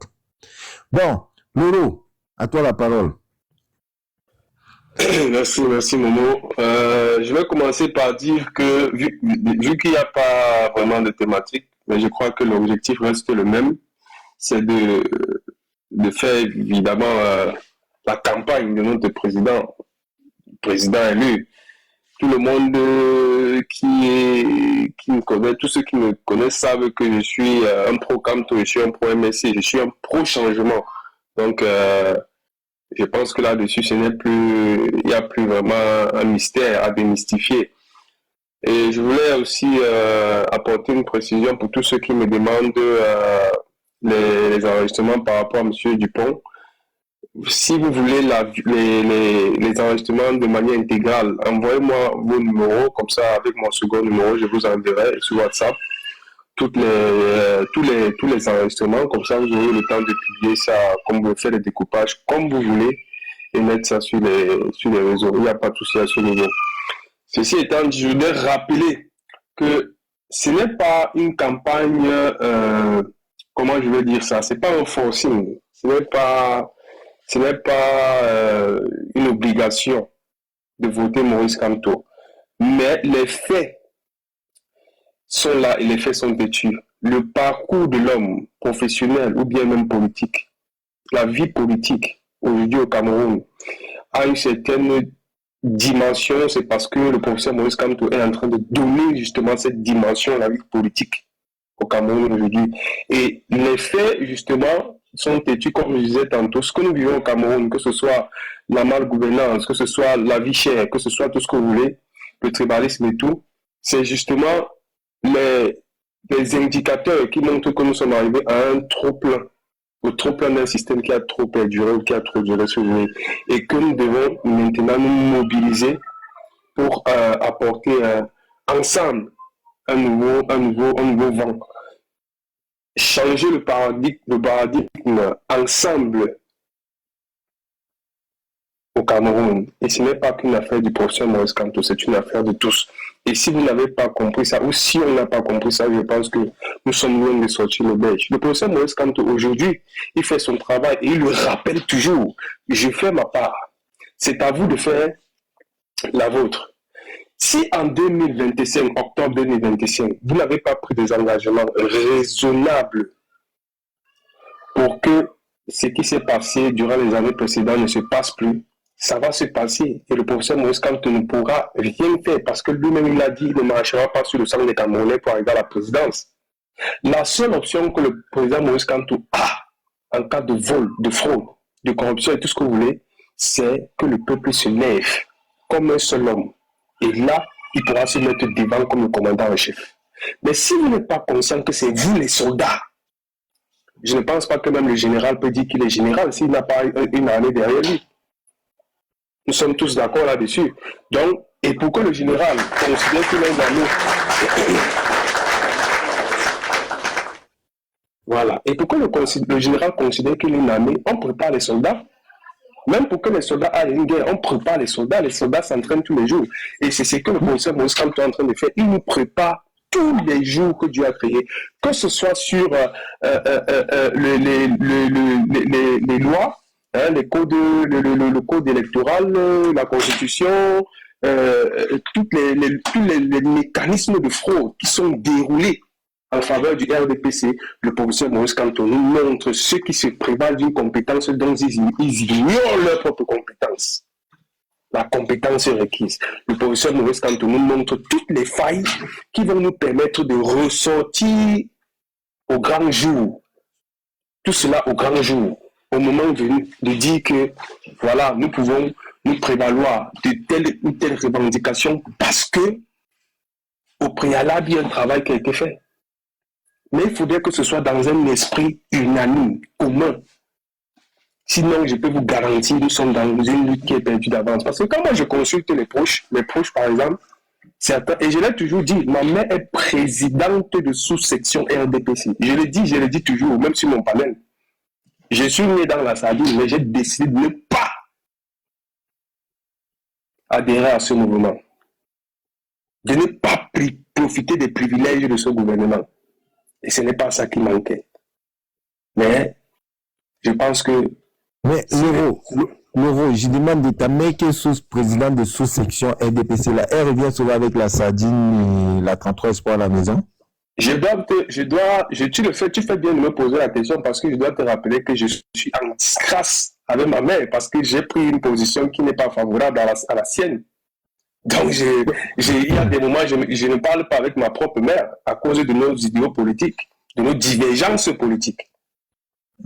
Bon, Lolo, à toi la parole. Merci Momo. Je vais commencer par dire que, vu qu'il n'y a pas vraiment de thématique, mais je crois que l'objectif reste le même, c'est de faire évidemment la campagne de notre président élu. Tout le monde qui me connaît, tous ceux qui me connaissent savent que je suis un pro-Kamto, je suis un pro-MSC, je suis un pro-changement. Donc, je pense que là-dessus, il n'y a plus vraiment un mystère à démystifier. Et je voulais aussi apporter une précision pour tous ceux qui me demandent les enregistrements par rapport à M. Dupont. Si vous voulez les enregistrements de manière intégrale, envoyez-moi vos numéros, comme ça avec mon second numéro, je vous enverrai sur WhatsApp tous les enregistrements, comme ça vous aurez le temps de publier ça, comme vous faites les découpages, comme vous voulez, et mettre ça sur les réseaux. Il n'y a pas de souci à ce niveau. Ceci étant dit, je voudrais rappeler que ce n'est pas une campagne, comment je vais dire ça, c'est pas un forcing, ce n'est pas une obligation de voter Maurice Kamto. Mais les faits sont là et les faits sont têtus. Le parcours de l'homme professionnel ou bien même politique, la vie politique aujourd'hui au Cameroun a une certaine dimension. C'est parce que le professeur Maurice Kamto est en train de donner justement cette dimension à la vie politique au Cameroun aujourd'hui. Et les faits justement sont têtus, comme je disais tantôt. Ce que nous vivons au Cameroun, que ce soit la malgouvernance, que ce soit la vie chère, que ce soit tout ce que vous voulez, le tribalisme et tout, c'est justement les indicateurs qui montrent que nous sommes arrivés à un trop-plein, au trop-plein d'un système qui a trop perduré ou qui a trop duré ce jour, et que nous devons maintenant nous mobiliser pour apporter ensemble un nouveau vent. Changer le paradigme ensemble au Cameroun. Et ce n'est pas qu'une affaire du professeur Maurice Kamto, c'est une affaire de tous. Et si vous n'avez pas compris ça, ou si on n'a pas compris ça, je pense que nous sommes loin de sortir le beige. Le professeur Maurice Kamto, aujourd'hui, il fait son travail et il le rappelle toujours. Je fais ma part. C'est à vous de faire la vôtre. Si en 2025, octobre 2025, vous n'avez pas pris des engagements raisonnables pour que ce qui s'est passé durant les années précédentes ne se passe plus, ça va se passer. Et le professeur Maurice Kamto ne pourra rien faire parce que lui-même, il a dit qu'il ne marchera pas sur le sang des Camerounais pour arriver à la présidence. La seule option que le président Maurice Kamto a en cas de vol, de fraude, de corruption et tout ce que vous voulez, c'est que le peuple se lève comme un seul homme. Et là, il pourra se mettre devant comme le commandant en chef. Mais si vous n'êtes pas conscient que c'est vous les soldats, je ne pense pas que même le général peut dire qu'il est général s'il n'a pas une armée derrière lui. Nous sommes tous d'accord là-dessus. Donc, et pour que le général considère qu'il est dans nous, voilà. Et pour que le général considère qu'il est une armée, on prépare les soldats. Même pour que les soldats aillent une guerre, on prépare les soldats s'entraînent tous les jours. Et c'est ce que le professeur Maurice Kamto est en train de faire. Il nous prépare tous les jours que Dieu a créés, que ce soit sur les lois, hein, le code électoral, la constitution, tous les mécanismes de fraude qui sont déroulés en faveur du RDPC. Le professeur Maurice Kamto nous montre ceux qui se prévalent d'une compétence dont ils ignorent leur propre compétence. La compétence requise. Le professeur Maurice Kamto nous montre toutes les failles qui vont nous permettre de ressortir au grand jour. Tout cela au grand jour. Au moment venu de dire que, voilà, nous pouvons nous prévaloir de telle ou telle revendication parce que, au préalable, il y a un travail qui a été fait. Mais il faudrait que ce soit dans un esprit unanime, commun. Sinon, je peux vous garantir, nous sommes dans une lutte qui est perdue d'avance. Parce que quand moi je consulte les proches par exemple, certains, et je l'ai toujours dit, ma mère est présidente de sous-section RDPC. Je le dis toujours, même sur mon panel. Je suis né dans la sardine, mais j'ai décidé de ne pas adhérer à ce mouvement. De ne pas profiter des privilèges de ce gouvernement. Et ce n'est pas ça qui manquait. Mais je pense que... Mais Loro, je demande de ta mère qui est sous-président de sous-section RDPC, là, elle revient souvent avec la sardine et la 33 Espoir à la maison? Tu fais bien de me poser la question parce que je dois te rappeler que je suis en disgrâce avec ma mère parce que j'ai pris une position qui n'est pas favorable à la sienne. Donc, il y a des moments, je ne parle pas avec ma propre mère à cause de nos idéaux politiques, de nos divergences politiques.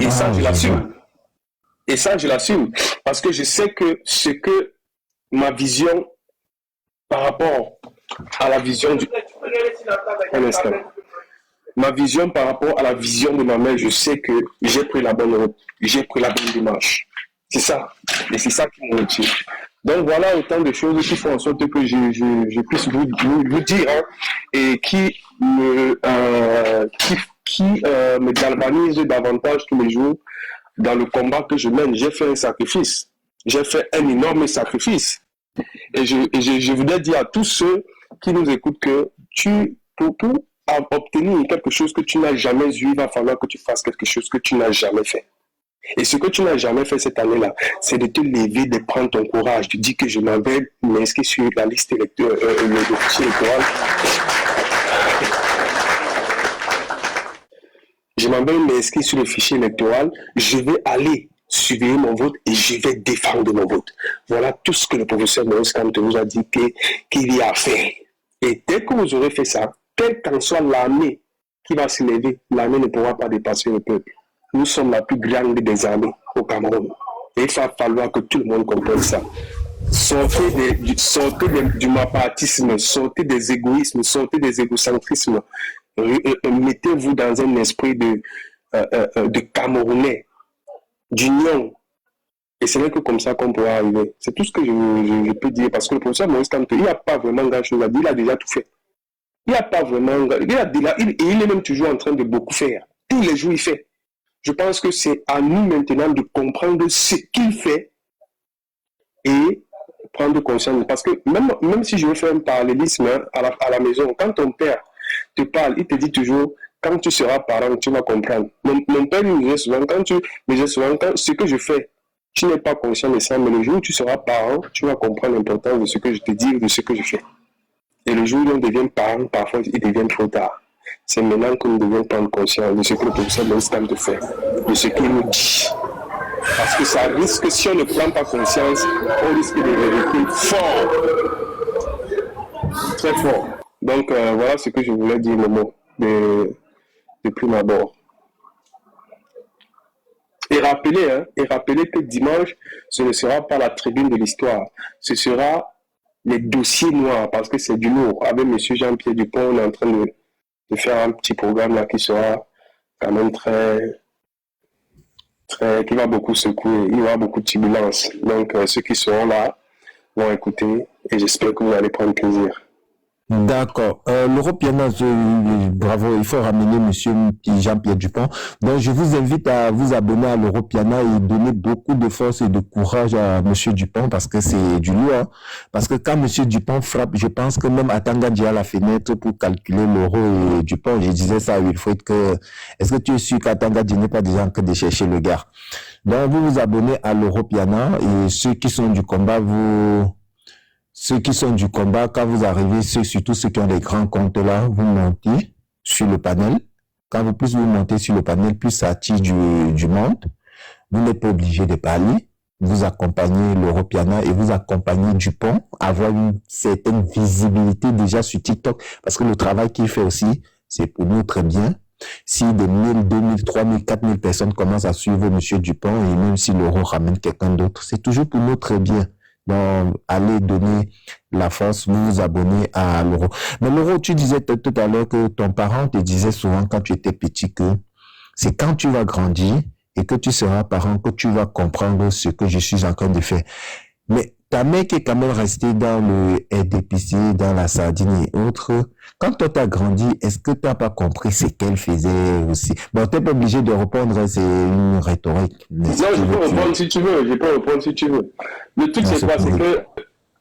Et ça, je l'assume. Et ça, je l'assume. Parce que je sais que ce que ma vision par rapport à la vision du... Un instant. Ma vision par rapport à la vision de ma mère, je sais que j'ai pris la bonne route. J'ai pris la bonne démarche. C'est ça. Et c'est ça qui me retient. Donc voilà autant de choses qui font en sorte que je puisse vous dire hein, et qui me galvanise davantage tous les jours dans le combat que je mène. J'ai fait un sacrifice. J'ai fait un énorme sacrifice. Et je voudrais dire à tous ceux qui nous écoutent que pour obtenir quelque chose que tu n'as jamais eu, il va falloir que tu fasses quelque chose que tu n'as jamais fait. Et ce que tu n'as jamais fait cette année-là, c'est de te lever, de prendre ton courage, de dire que je m'en vais m'inscrire sur la liste électorale, le fichier électoral. Je m'en vais m'inscrire sur le fichier électoral, je vais aller surveiller mon vote et je vais défendre mon vote. Voilà tout ce que le professeur Maurice Kamto nous a dit qu'il y a à faire. Et dès que vous aurez fait ça, quelle qu'en soit l'armée qui va se lever, l'armée ne pourra pas dépasser le peuple. Nous sommes la plus grande des armées au Cameroun. Et il va falloir que tout le monde comprenne ça. Sortez du mapatisme, sortez des égoïsmes, sortez des égocentrismes. Mettez-vous dans un esprit de Camerounais, d'union. Et ce n'est que comme ça qu'on pourra arriver. C'est tout ce que je peux dire. Parce que le professeur Maurice Kamto, il n'y a pas vraiment grand-chose à dire. Il a déjà tout fait. Il n'y a pas vraiment... Il est même toujours en train de beaucoup faire. Tous les jours, il fait. Je pense que c'est à nous maintenant de comprendre ce qu'il fait et prendre conscience. Parce que même si je veux faire un parallélisme à la maison, quand ton père te parle, il te dit toujours, quand tu seras parent, tu vas comprendre. Mon père me disait souvent, ce que je fais, tu n'es pas conscient de ça, mais le jour où tu seras parent, tu vas comprendre l'importance de ce que je te dis ou de ce que je fais. Et le jour où on devient parent, parfois, il devient trop tard. C'est maintenant que nous devons prendre conscience de ce que le professeur Maurice Kamto fait, de ce qu'il nous dit. Parce que ça risque, si on ne prend pas conscience, on risque de vérité fort. Très fort. Donc voilà ce que je voulais dire, le mot de prime abord. Et rappelez que dimanche, ce ne sera pas la tribune de l'histoire. Ce sera les dossiers noirs, parce que c'est du lourd. Avec M. Jean-Pierre Dupont, on est en train de faire un petit programme là qui sera quand même qui va beaucoup secouer, il y aura beaucoup de turbulences. Donc, ceux qui seront là vont écouter et j'espère que vous allez prendre plaisir. D'accord. L'Europiana, bravo, il faut ramener monsieur Jean-Pierre Dupont. Donc, je vous invite à vous abonner à l'Europiana et donner beaucoup de force et de courage à monsieur Dupont parce que c'est du lourd. Hein. Parce que quand monsieur Dupont frappe, je pense que même Atanga dit à la fenêtre pour calculer l'euro et Dupont, je disais ça, il faut être que, est-ce que tu es sûr qu'Atanga dit n'est pas déjà en train de chercher le gars? Donc, vous vous abonnez à l'Europiana et ceux qui sont du combat, quand vous arrivez, surtout ceux qui ont des grands comptes là, vous montez sur le panel. Quand plus vous montez sur le panel, plus ça attire du monde. Vous n'êtes pas obligé de parler. Vous accompagnez l'Europiana et vous accompagnez Dupont à avoir une certaine visibilité déjà sur TikTok. Parce que le travail qu'il fait aussi, c'est pour nous très bien. Si des 1000, 2000, 3000, 4000 personnes commencent à suivre monsieur Dupont et même si l'euro ramène quelqu'un d'autre, c'est toujours pour nous très bien. Donc, allez donner la force, vous abonner à l'euro. Mais l'euro, tu disais tout à l'heure que ton parent te disait souvent quand tu étais petit que c'est quand tu vas grandir et que tu seras parent que tu vas comprendre ce que je suis en train de faire. Mais ta mère qui est quand même restée dans le RDPC, dans la sardine et autres, quand toi t'as grandi, est-ce que tu n'as pas compris ce qu'elle faisait aussi? Bon, tu n'es pas obligé de répondre, c'est une rhétorique. Non, je peux répondre si tu veux, Le truc, c'est quoi?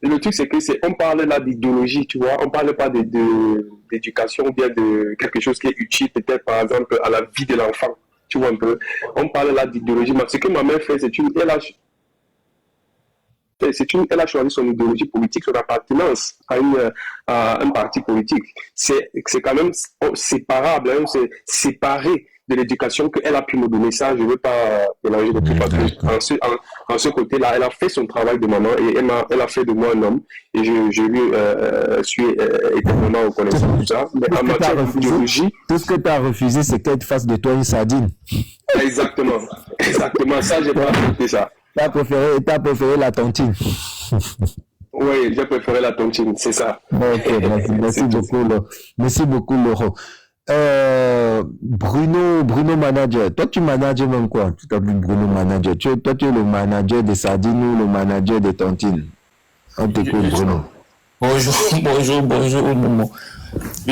Le truc, c'est que on parlait là d'idéologie, tu vois. On parlait pas d'éducation ou bien de quelque chose qui est utile, peut-être, par exemple, à la vie de l'enfant. Tu vois un peu. On parlait là d'idéologie. Mais ce que ma mère fait, elle a choisi son idéologie politique, son appartenance à un parti politique. C'est quand même séparable, hein, c'est séparé de l'éducation qu'elle a pu me donner. Ça, je ne veux pas mélanger les trucs parce que en ce côté-là, elle a fait son travail de maman et elle a fait de moi un homme et je lui suis éternellement reconnaissant pour ça. Mais en matière d'idéologie... Tout ce que tu as refusé, c'est qu'elle fasse de toi une sardine. Exactement. Ça, j'ai pas accepté ça. T'as préféré la tontine. Oui, j'ai préféré la tontine, c'est ça. Ok, merci beaucoup, Laurent. Bruno Manager. Toi, tu manages même quoi? Tu t'appelles Bruno Manager. Toi, tu es le manager des sardines ou le manager des tontines? On t'écoute, Bruno. Bonjour. Je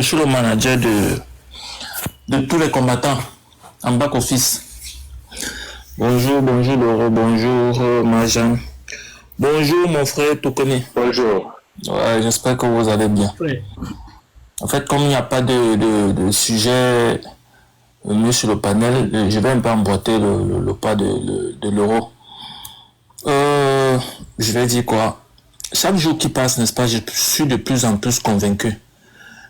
suis le manager de tous les combattants en back office. Bonjour Laurent, bonjour Majan. Bonjour mon frère Tokone. Bonjour. Ouais, j'espère que vous allez bien. Oui. En fait, comme il n'y a pas de sujet mieux sur le panel, je vais un peu emboîter le pas de l'euro. Je vais dire quoi? Chaque jour qui passe, n'est-ce pas, je suis de plus en plus convaincu,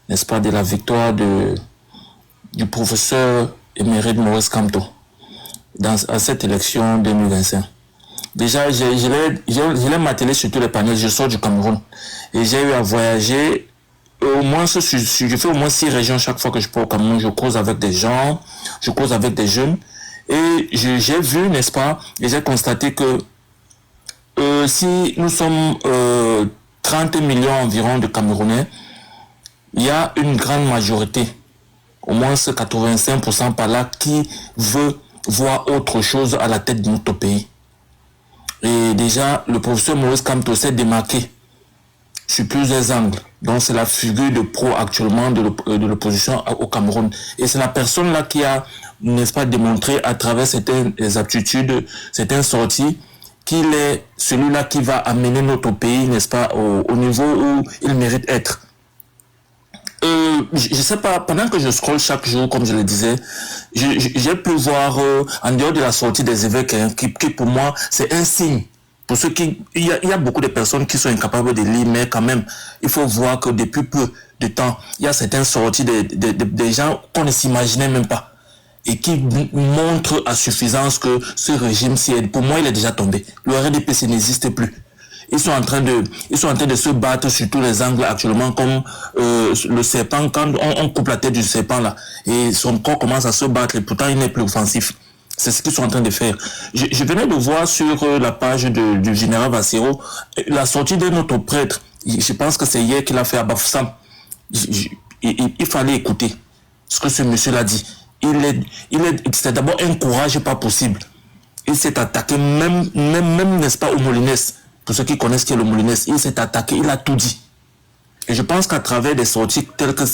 n'est-ce pas, de la victoire du professeur émérite Maurice Kamto à cette élection 2025. Déjà, je l'ai martelé sur tous les panels, je sors du Cameroun et j'ai eu à voyager au moins je fais au moins 6 régions chaque fois que je pars au Cameroun. Je cause avec des gens, je cause avec des jeunes et j'ai vu, n'est-ce pas, et j'ai constaté que si nous sommes 30 millions environ de Camerounais, il y a une grande majorité, au moins 85% par là, qui veut voir autre chose à la tête de notre pays. Et déjà, le professeur Maurice Kamto s'est démarqué sur plusieurs angles. Donc, c'est la figure de pro actuellement de l'opposition au Cameroun. Et c'est la personne là qui a, n'est-ce pas, démontré à travers certaines aptitudes, certaines sorties, qu'il est celui-là qui va amener notre pays, n'est-ce pas, au niveau où il mérite être. Je sais pas, pendant que je scrolle chaque jour, comme je le disais, j'ai pu voir, en dehors de la sortie des évêques, hein, qui pour moi, c'est un signe. Pour ceux il y a beaucoup de personnes qui sont incapables de lire, mais quand même, il faut voir que depuis peu de temps, il y a certaines sorties des gens qu'on ne s'imaginait même pas. Et qui montrent à suffisance que ce régime, pour moi, il est déjà tombé. Le RDPC n'existe plus. Ils sont en train de se battre sur tous les angles actuellement, comme le serpent, quand on coupe la tête du serpent là, et son corps commence à se battre, et pourtant il n'est plus offensif. C'est ce qu'ils sont en train de faire. Je venais de voir sur la page du général Vassero la sortie d'un autre prêtre Je pense que c'est hier qu'il a fait à Bafoussam. Il fallait écouter ce que ce monsieur l'a dit. C'est d'abord un courage pas possible. Il s'est attaqué, même n'est-ce pas, au Moulines. Pour ceux qui connaissent qui est le Moulines, il s'est attaqué, il a tout dit. Et je pense qu'à travers des sorties telles que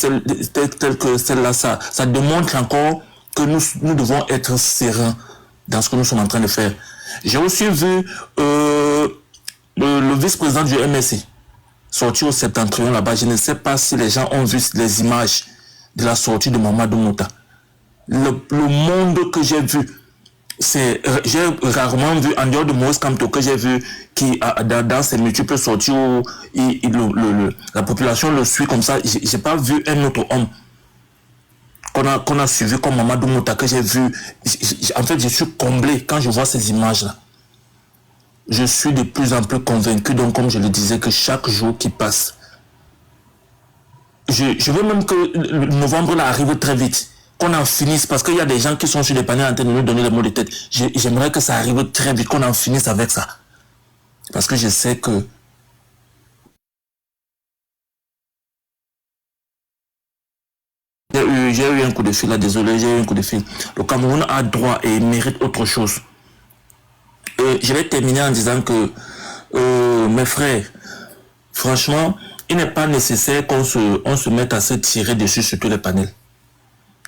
celle-là, ça démontre encore que nous devons être sereins dans ce que nous sommes en train de faire. J'ai aussi vu le vice-président du MSC sorti au Septentrion là-bas. Je ne sais pas si les gens ont vu les images de la sortie de Mamadou Mouta. Le monde que j'ai vu, j'ai rarement vu, en dehors de Maurice Kamto, que j'ai vu qui dans ses multiples sorties où la population le suit comme ça. J'ai pas vu un autre homme qu'on a suivi comme Mamadou Mouta, que j'ai vu. En fait, je suis comblé quand je vois ces images-là. Je suis de plus en plus convaincu, donc comme je le disais, que chaque jour qui passe, je veux même que le novembre là arrive très vite, qu'on en finisse, parce qu'il y a des gens qui sont sur les panels en train de nous donner les mots de tête. J'aimerais que ça arrive très vite, qu'on en finisse avec ça. Parce que je sais que j'ai eu un coup de fil là, désolé, j'ai eu un coup de fil. Le Cameroun a droit et mérite autre chose. Je vais terminer en disant que mes frères, franchement, il n'est pas nécessaire qu'on se mette à se tirer dessus sur tous les panels.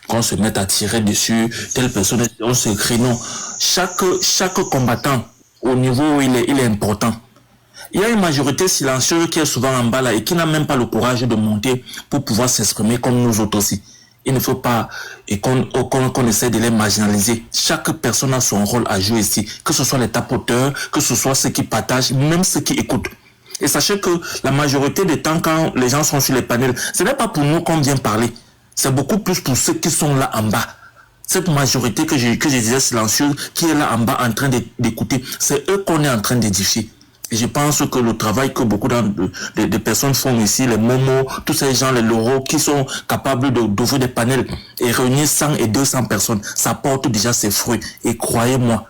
Qu'on se mette à tirer dessus, telle personne, on se crie, non. Chaque combattant, au niveau où il est important. Il y a une majorité silencieuse qui est souvent en bas là et qui n'a même pas le courage de monter pour pouvoir s'exprimer comme nous autres aussi. Il ne faut pas qu'on essaie de les marginaliser. Chaque personne a son rôle à jouer ici, que ce soit les tapoteurs, que ce soit ceux qui partagent, même ceux qui écoutent. Et sachez que la majorité des temps, quand les gens sont sur les panels, ce n'est pas pour nous qu'on vient parler. C'est beaucoup plus pour ceux qui sont là en bas. Cette majorité que je disais silencieuse, qui est là en bas en train d'écouter, c'est eux qu'on est en train d'édifier. Et je pense que le travail que beaucoup de personnes font ici, les Momo, tous ces gens, les Loro, qui sont capables d'ouvrir des panels et réunir 100 et 200 personnes, ça porte déjà ses fruits. Et croyez-moi,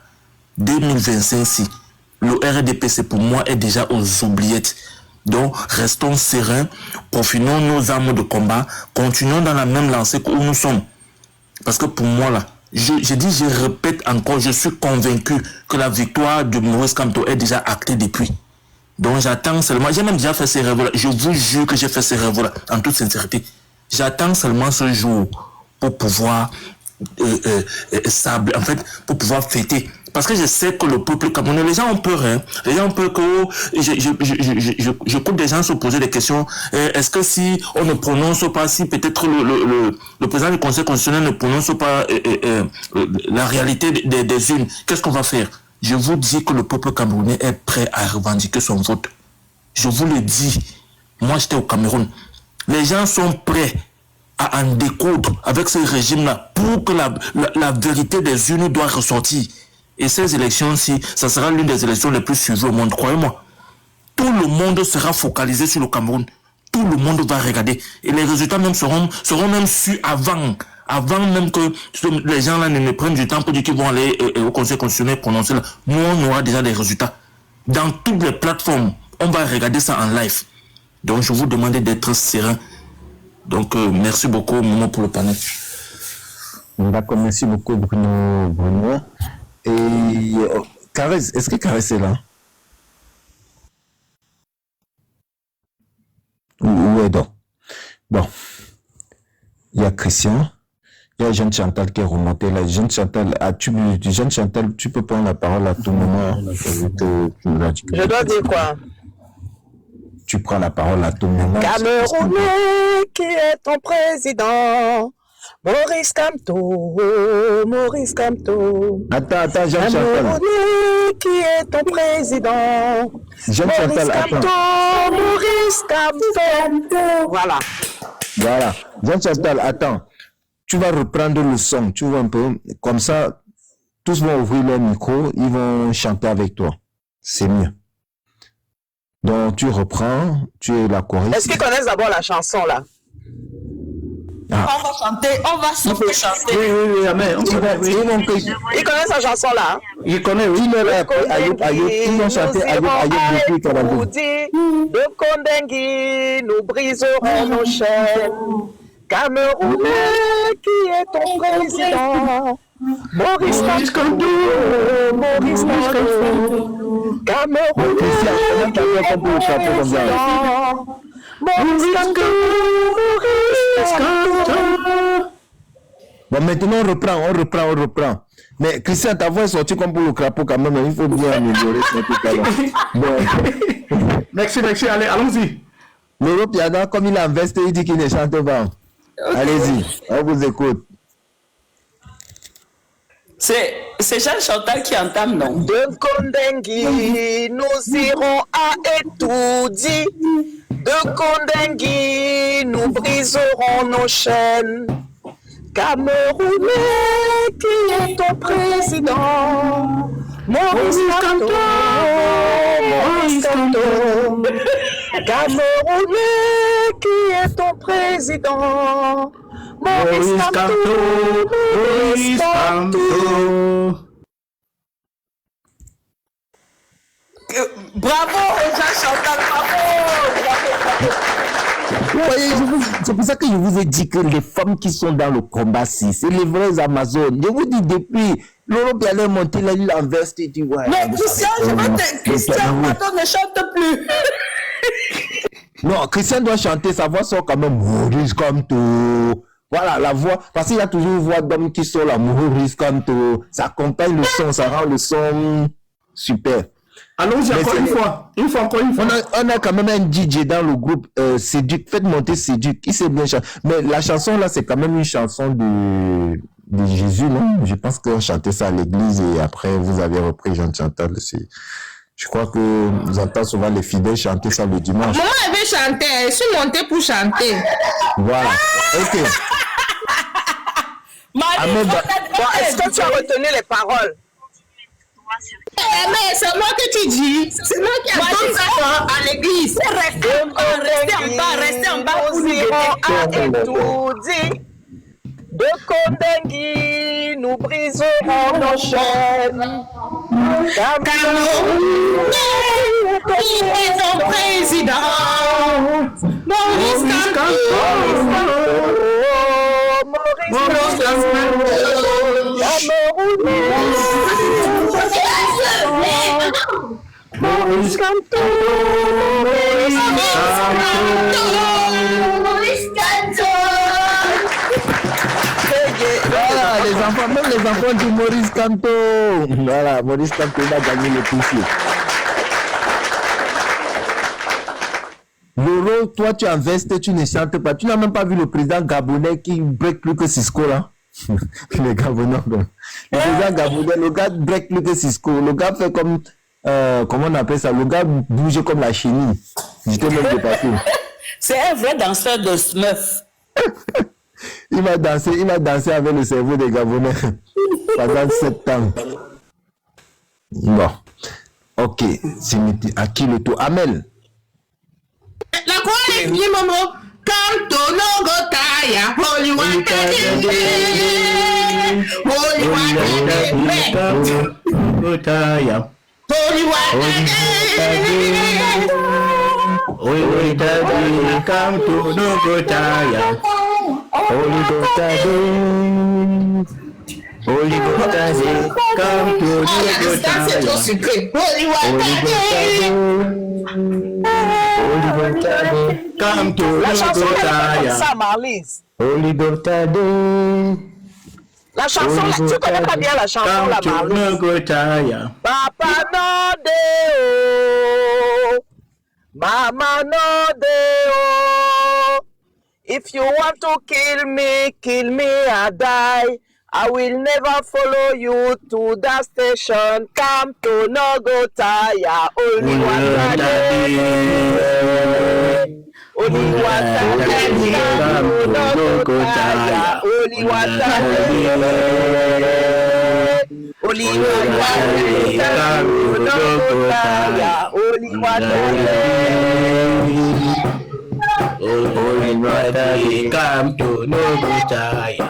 2025, le RDPC pour moi est déjà aux oubliettes. Donc, restons sereins, profinons nos armes de combat, continuons dans la même lancée où nous sommes. Parce que pour moi, là, je répète encore, je suis convaincu que la victoire de Maurice Kamto est déjà actée depuis. Donc j'attends seulement, j'ai même déjà fait ces rêves-là, je vous jure que j'ai fait ces rêves-là, en toute sincérité. J'attends seulement ce jour pour pouvoir en fait, pour pouvoir fêter. Parce que je sais que le peuple camerounais, les gens ont peur, hein. Les gens ont peur que, j'écoute des gens se poser des questions. Est-ce que si on ne prononce pas, si peut-être le président du Conseil constitutionnel ne prononce pas la réalité des urnes, qu'est-ce qu'on va faire? Je vous dis que le peuple camerounais est prêt à revendiquer son vote. Je vous le dis. Moi, j'étais au Cameroun. Les gens sont prêts à en découdre avec ce régime-là pour que la vérité des urnes doit ressortir. Et ces élections-ci, ça sera l'une des élections les plus suivies au monde, croyez-moi. Tout le monde sera focalisé sur le Cameroun. Tout le monde va regarder. Et les résultats même seront même su avant même que les gens là ne prennent du temps pour dire qu'ils vont aller au Conseil constitutionnel prononcer là. Nous, on aura déjà des résultats. Dans toutes les plateformes, on va regarder ça en live. Donc, je vous demande d'être serein. Donc, merci beaucoup, Momo, pour le panel. D'accord, merci beaucoup, Bruno. Et Caresse, est-ce que Caresse est là? Où est donc? Bon, il y a Christian, il y a Jeanne Chantal qui est remontée là. Jeanne Chantal, tu peux prendre la parole à tout moment. Je dois dire quoi? Tu prends la parole à tout moment. Camerounais, qui est ton président? Maurice Kamto. Attends, Jean Chantal. Qui est ton président? Jean Chantal, attends. Maurice Kamto. Voilà. Jean Chantal, attends. Tu vas reprendre le son, tu vois un peu. Comme ça, tous vont ouvrir leur micro, ils vont chanter avec toi. C'est mieux. Donc, tu reprends, tu es la choriste. Est-ce qu'ils connaissent d'abord la chanson, là? On va chanter, on va chanter. Oui, amen. Il connaît sa chanson là. Il connaît, oui. Ils vont chanter Ayoub depuis Canada. De Kondengi, nous briserons nos chaînes. Camerounais, qui est ton président? Maurice Kamto. Camerounais, qui est ton président? Maurice Kamto. Bon, maintenant on reprend. Mais Christian, ta voix est sortie comme pour le crapaud quand même, il faut bien améliorer ce tout à l'heure. Bon. Merci, allez, allons-y. L'Europe, comme il a investi, il dit qu'il ne chante pas. Okay. Allez-y, on vous écoute. C'est Jean Chantal qui entame, non? De Kondengi, nous irons à Etoudi. De Kondengi, nous briserons nos chaînes. Camerounais, qui est ton président? Maurice Kamto. Camerounais, qui est ton président? Maurice Kamto. Bravo, Jean Chantal, bravo. C'est pour ça que je vous ai dit que les femmes qui sont dans le combat, c'est les vraies Amazones. Je vous dis depuis, l'Europe allait monter la ville en veste et dit ouais. Mais Christian, Christian, pardon, ne chante plus. Non, Christian doit chanter, sa voix sort quand même Maurice Kamto. Voilà, la voix, parce qu'il y a toujours une voix d'homme qui sort là, Maurice Kamto. Ça accompagne le son, ça rend le son super. Allons-y encore une fois. On a quand même un DJ dans le groupe Céduc. Faites monter Céduc. Il sait bien chanter. Mais la chanson là, c'est quand même une chanson de Jésus, non? Je pense qu'on chantait ça à l'église et après vous avez repris Jean Chantal. Je crois que vous entendez souvent les fidèles chanter ça le dimanche. Maman avait chanté. Je suis montée pour chanter. Voilà. Ok. Est-ce que tu as retenu les paroles? Mais c'est moi que tu dis. C'est moi qui entends ça à l'église. Restez en bas pour nous aider. De Kondengi, nous briserons nos chaînes. Camerounais, qui est ton président? Maurice Kamto. Maurice Kamto. Voilà, même les enfants du Maurice Kamto. Voilà, Maurice Kamto a gagné le poussier. Loro, toi tu investis, tu ne chantes pas. Tu n'as même pas vu le président gabonais qui break plus que Cisco là. Le Gabonais, le président gabonais, le gars break plus que Cisco. Le gars fait comme, comment on appelle ça? Le gars bouge comme la chenille. J'étais même dépassé. C'est un vrai danseur de Smurf. Il va danser avec le cerveau des Gabonais pendant 7 ans. Bon. Ok. C'est à qui le tour? Amel. La quoi est bien, maman? Kamto no gotaya, holy watadende, holy watadende, gotaya, holy watadende, holy watadende, Kamto no gotaya, holy gotaya, holy gotaya, Kamto no gotaya, holy watadende. Come to la chanson est ça, Marlise. La chanson, tu connais pas bien la chanson, la Marlise. Papa no deo, Mama no deo. If you want to kill me, I die. I will never follow you to that station. Come to no go tire. Only one day. Only one day. Come to no go tire. Only one day. Only one day. Come to no go tire. Only one day. Come to Nogotaya.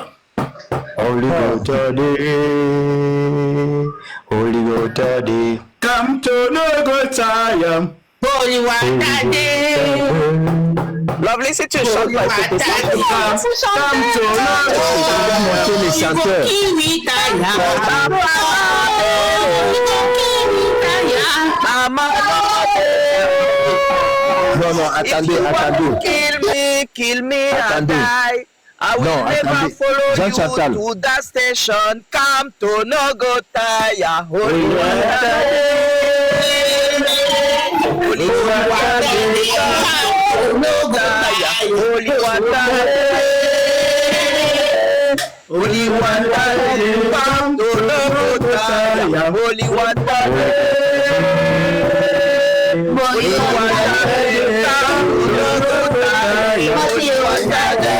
Holy Gotade. Come to Nogotaya. Holy Watade. Lovely, si tu chantes pas, c'est possible. Come to Nogotaya. Non, attendez. Kill me, Attendez. and I will Non, never attendez. follow Jean you Chantal. to that station. Come to Nogotaya. Holy Watade. Holy Watade. Holy Watade. Holy Watade. Come to Nogotaya. Holy Watade. Holy Watade. Come to Nogotaya. Holy Watade.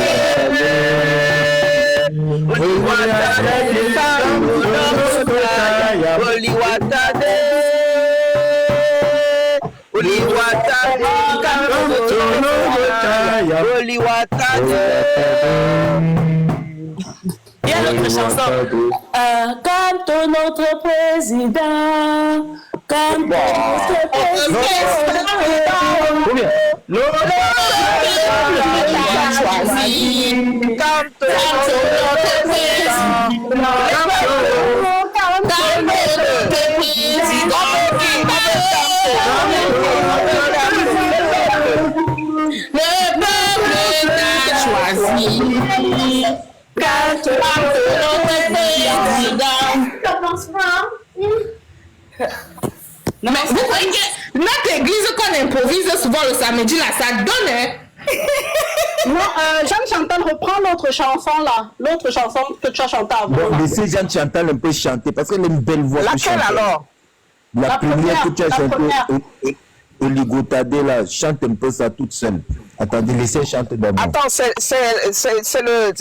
Holy Watade. Come to Nogotaya. Holy Watade. Holy Watade. Come to Nogotaya. Holy Watade. Il y a l'autre chanson. Comme ton notre président. Comme ton notre président. Non, mais vous voyez que notre église qu'on improvise souvent le samedi là, ça donne, hein? Non, Jeanne Chantal, reprends l'autre chanson là. L'autre chanson que tu as chantée avant. Bon, laissez Jeanne Chantal un peu chanter parce qu'elle a une belle voix. Laquelle alors? La première que tu as chantée, Oligotade, là, chante un peu ça toute seule. Attendez, laissez chanter d'abord. Attends, c'est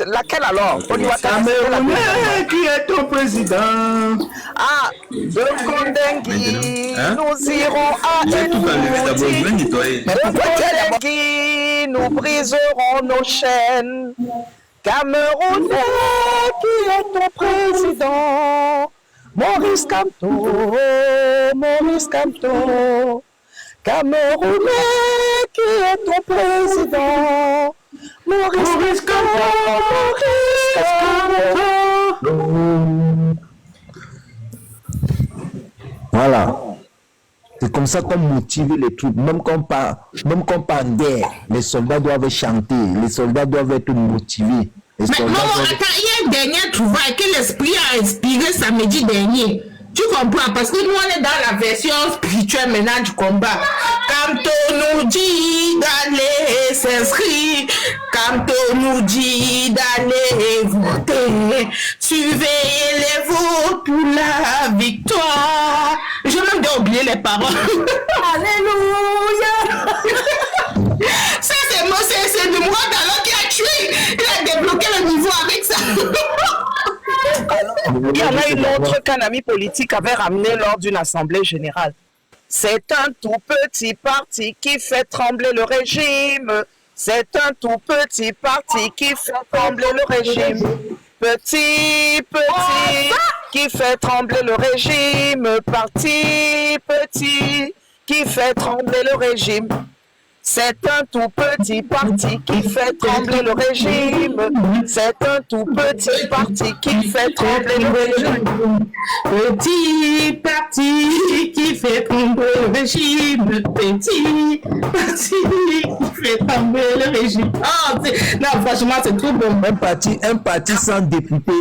laquelle alors? Camerounais qui est ton président. Ah, de Kondengui, nous irons à Elouti. De Kondengui, nous briserons nos chaînes. Camerounais qui est ton président. Maurice Kamto, Maurice Kamto. Camerounais qui est ton président. Maurice Kamto, Maurice Kamto. Voilà. C'est comme ça qu'on motive les troupes. Même quand on part en guerre, les soldats doivent chanter, les soldats doivent être motivés. Mais non, attends, il y a un dernier trouvaille que l'esprit a inspiré samedi dernier. Tu comprends? Parce que nous, on est dans la version spirituelle maintenant du combat. Quand on nous dit d'aller s'inscrire, quand on nous dit d'aller voter, suivez les votes pour la victoire. J'ai même déjà oublié les paroles. Alléluia! Ça, c'est de moi d'alors qui a tué. Il a débloqué le niveau avec ça. Il y en a une autre qu'un ami politique avait ramené lors d'une assemblée générale. C'est un tout petit parti qui fait trembler le régime. C'est un tout petit parti qui fait trembler le régime. Petit, qui fait trembler le régime. Parti, petit, qui fait trembler le régime. C'est un tout petit parti qui fait trembler le régime. C'est un tout petit parti qui fait trembler le régime. Petit parti qui fait trembler le régime. Petit parti qui fait trembler le régime. Oh, non, franchement, c'est trop bon. Un parti sans député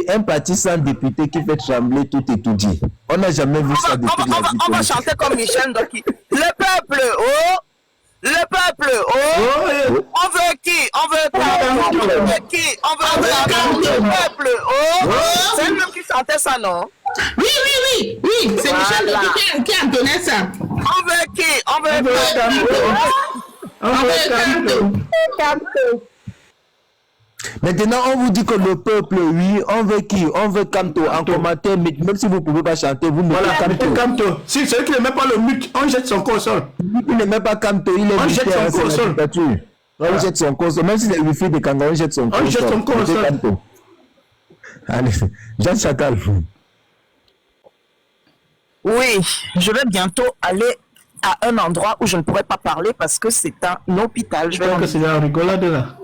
qui fait trembler tout et tout dit. On n'a jamais vu ça depuis la vie. On va chanter comme Michel Ndoki. Le peuple, oh! Le peuple, oh! On veut qui? On veut Kamto. On veut qui? On veut Kamto. Le peuple, oh! C'est lui qui chantait ça, non? Oui, c'est Michel Ndoki qui a donné ça. On veut qui? On veut Kamto. Maintenant, on vous dit que le peuple, oui, on veut qui? On veut Kamto. En commentaire, mais même si vous ne pouvez pas chanter, vous mettez Kamto. Si celui qui ne met pas le mute, on jette son corps au sol. Il ne met pas Kamto, il est on jette son corps au sol. On jette son console. Même si c'est une fille de Kangaroo, on jette son console. On jette son console. Allez, Jean Chacal. Oui, je vais bientôt aller à un endroit où je ne pourrai pas parler parce que c'est un hôpital. Je crois que c'est la rigolade là.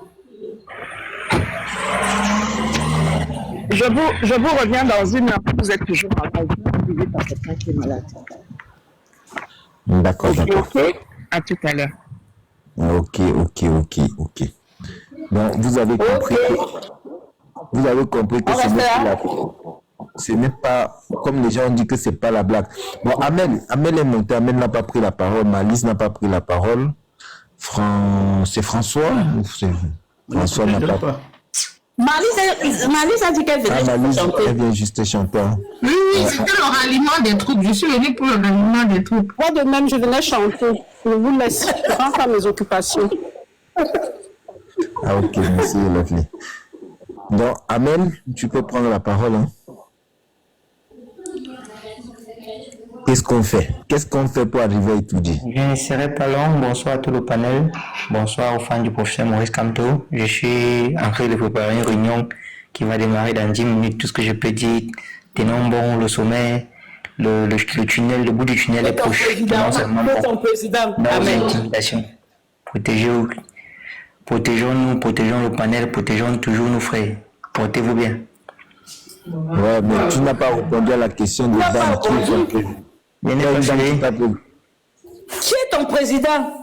Je vous reviens dans une heure. Vous êtes toujours malade. Vous êtes par quelqu'un qui est malade. D'accord. Ok. À tout à l'heure. Ok. Bon, vous avez compris. Vous avez compris que ce n'est pas, comme les gens disent que c'est pas la blague. Bon, Amel est monté, Amel n'a pas pris la parole, Malice n'a pas pris la parole. C'est François ou c'est François n'a pas. Malice a dit qu'elle venait chanter. Elle vient juste chanter. Oui, c'était le ralliement des troupes. Je suis venue pour le ralliement des troupes. Moi de même, je venais chanter. Je vous laisse. Je pense à mes occupations. Ah ok, merci Lovely. Donc, Amel, tu peux prendre la parole. Hein? Qu'est-ce qu'on fait pour arriver à étudier? Je ne serai pas long. Bonsoir à tout le panel. Bonsoir aux fans du professeur Maurice Kamto. Je suis en train de préparer une réunion qui va démarrer dans 10 minutes. Tout ce que je peux dire, tenons bon le sommet, le tunnel, le bout du tunnel est proche. Ton président. Amen. Protégeons-nous, protégeons le panel, protégeons toujours nos frères. Portez-vous bien. Ouais, mais tu n'as pas répondu à la question de Dan. Qui est ton président?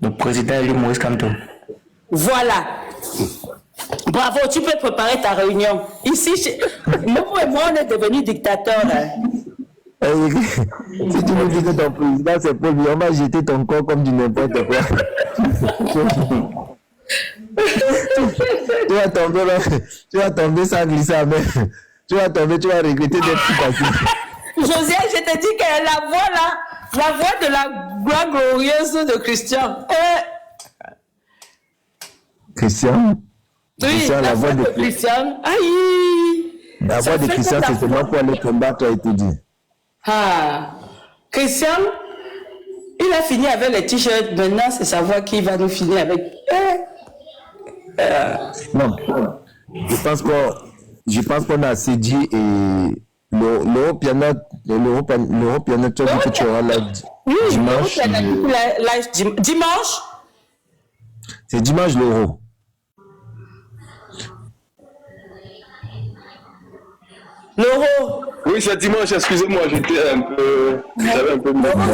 Le président est Maurice Kamto. Voilà. Bravo, tu peux préparer ta réunion. Ici, moi et moi, on est devenus dictateurs. Si tu me dis que ton président c'est Paul Biya, on va jeter ton corps comme du n'importe quoi. tu vas tomber sans glisser à main. Tu vas regretter d'être passé. José, je te dis que la voix de la gloire glorieuse de Christian. Christian? Oui, Christian, la voix de Christian. Aïe! La voix de Christian, c'est seulement pour aller combattre, a été dit. Ah, Christian, il a fini avec les t-shirts. Maintenant, c'est sa voix qui va nous finir avec. Non, je pense qu'on a assez dit et l'Europiana, tu as dit que tu auras dimanche. Dimanche? C'est dimanche l'Euro. L'Euro. Oui, c'est dimanche, excusez-moi, j'avais un peu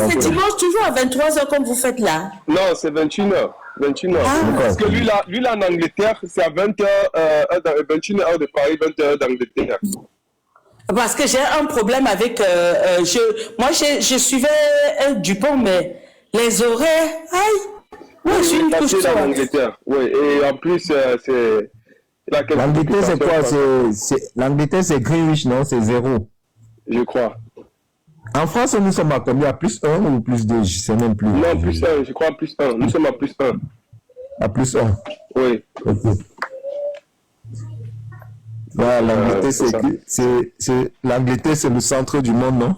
C'est dimanche toujours à 23h comme vous faites là. Non, c'est 21h. 21h. Parce que lui là en Angleterre, c'est à 20h, 21h de Paris, 20h d'Angleterre. Parce que j'ai un problème avec... moi, je suivais Dupont, mais les horaires... Aïe! Moi, je suis une couche en Angleterre, oui. Et en plus, c'est... L'Angleterre, c'est quoi? L'Angleterre, c'est Greenwich, non? C'est 0. Je crois. En France, nous sommes à combien? À plus 1 ou plus 2? Je sais même plus. Non, plus 1, je crois plus 1. Nous sommes à plus 1. À plus 1? Oui. Ok. Voilà, l'Angleterre, c'est le centre du monde, non?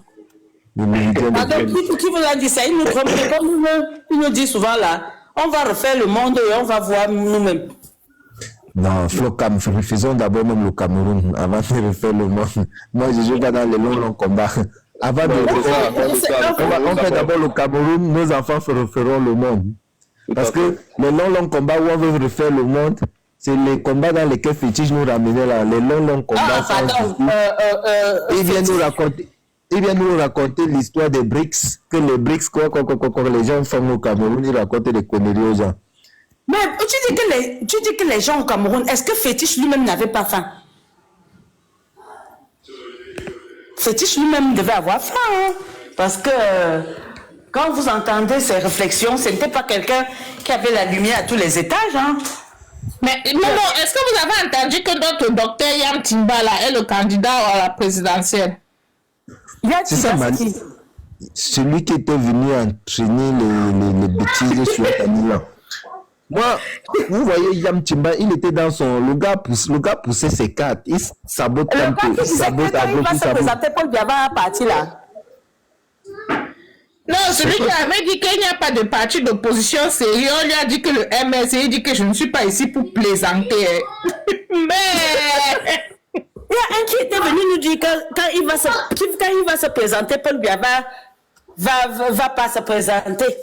Le méridien de qui vous a dit ça? Il nous trompe, comme il nous dit souvent là. On va refaire le monde et on va voir nous-mêmes. Non, faisons d'abord même le Cameroun avant de refaire le monde. Moi, je joue pas dans les longs combats. Avant de refaire, on fait d'abord le Cameroun, nos enfants referont le monde. Parce que les longs combats où on veut refaire le monde, c'est les combats dans lesquels Fétiche nous ramenait là. Les longs combats. Il vient nous raconter l'histoire des BRICS, que les BRICS, quand les gens font au Cameroun, ils racontent des conneries aux gens. Mais tu dis que les gens au Cameroun, est-ce que Fétiche lui-même n'avait pas faim? Fétiche lui-même devait avoir faim, hein? Parce que quand vous entendez ces réflexions, ce n'était pas quelqu'un qui avait la lumière à tous les étages, hein? Mais Momo, est-ce que vous avez entendu que notre docteur Yam Timbala est le candidat à la présidentielle? C'est ça, celui qui était venu entraîner les bêtises sur Tanila. Moi, vous voyez Yam Timba, il était dans son... Le gars poussait ses cartes. Il sabote un peu. Il va se présenter Paul Biya va partir là. Non, celui qui avait dit qu'il n'y a pas de parti d'opposition sérieux, on lui a dit que le MS, il dit que je ne suis pas ici pour plaisanter. Mais... Il y a un qui était venu nous dire que quand il va se présenter, Paul Biya va pas se présenter.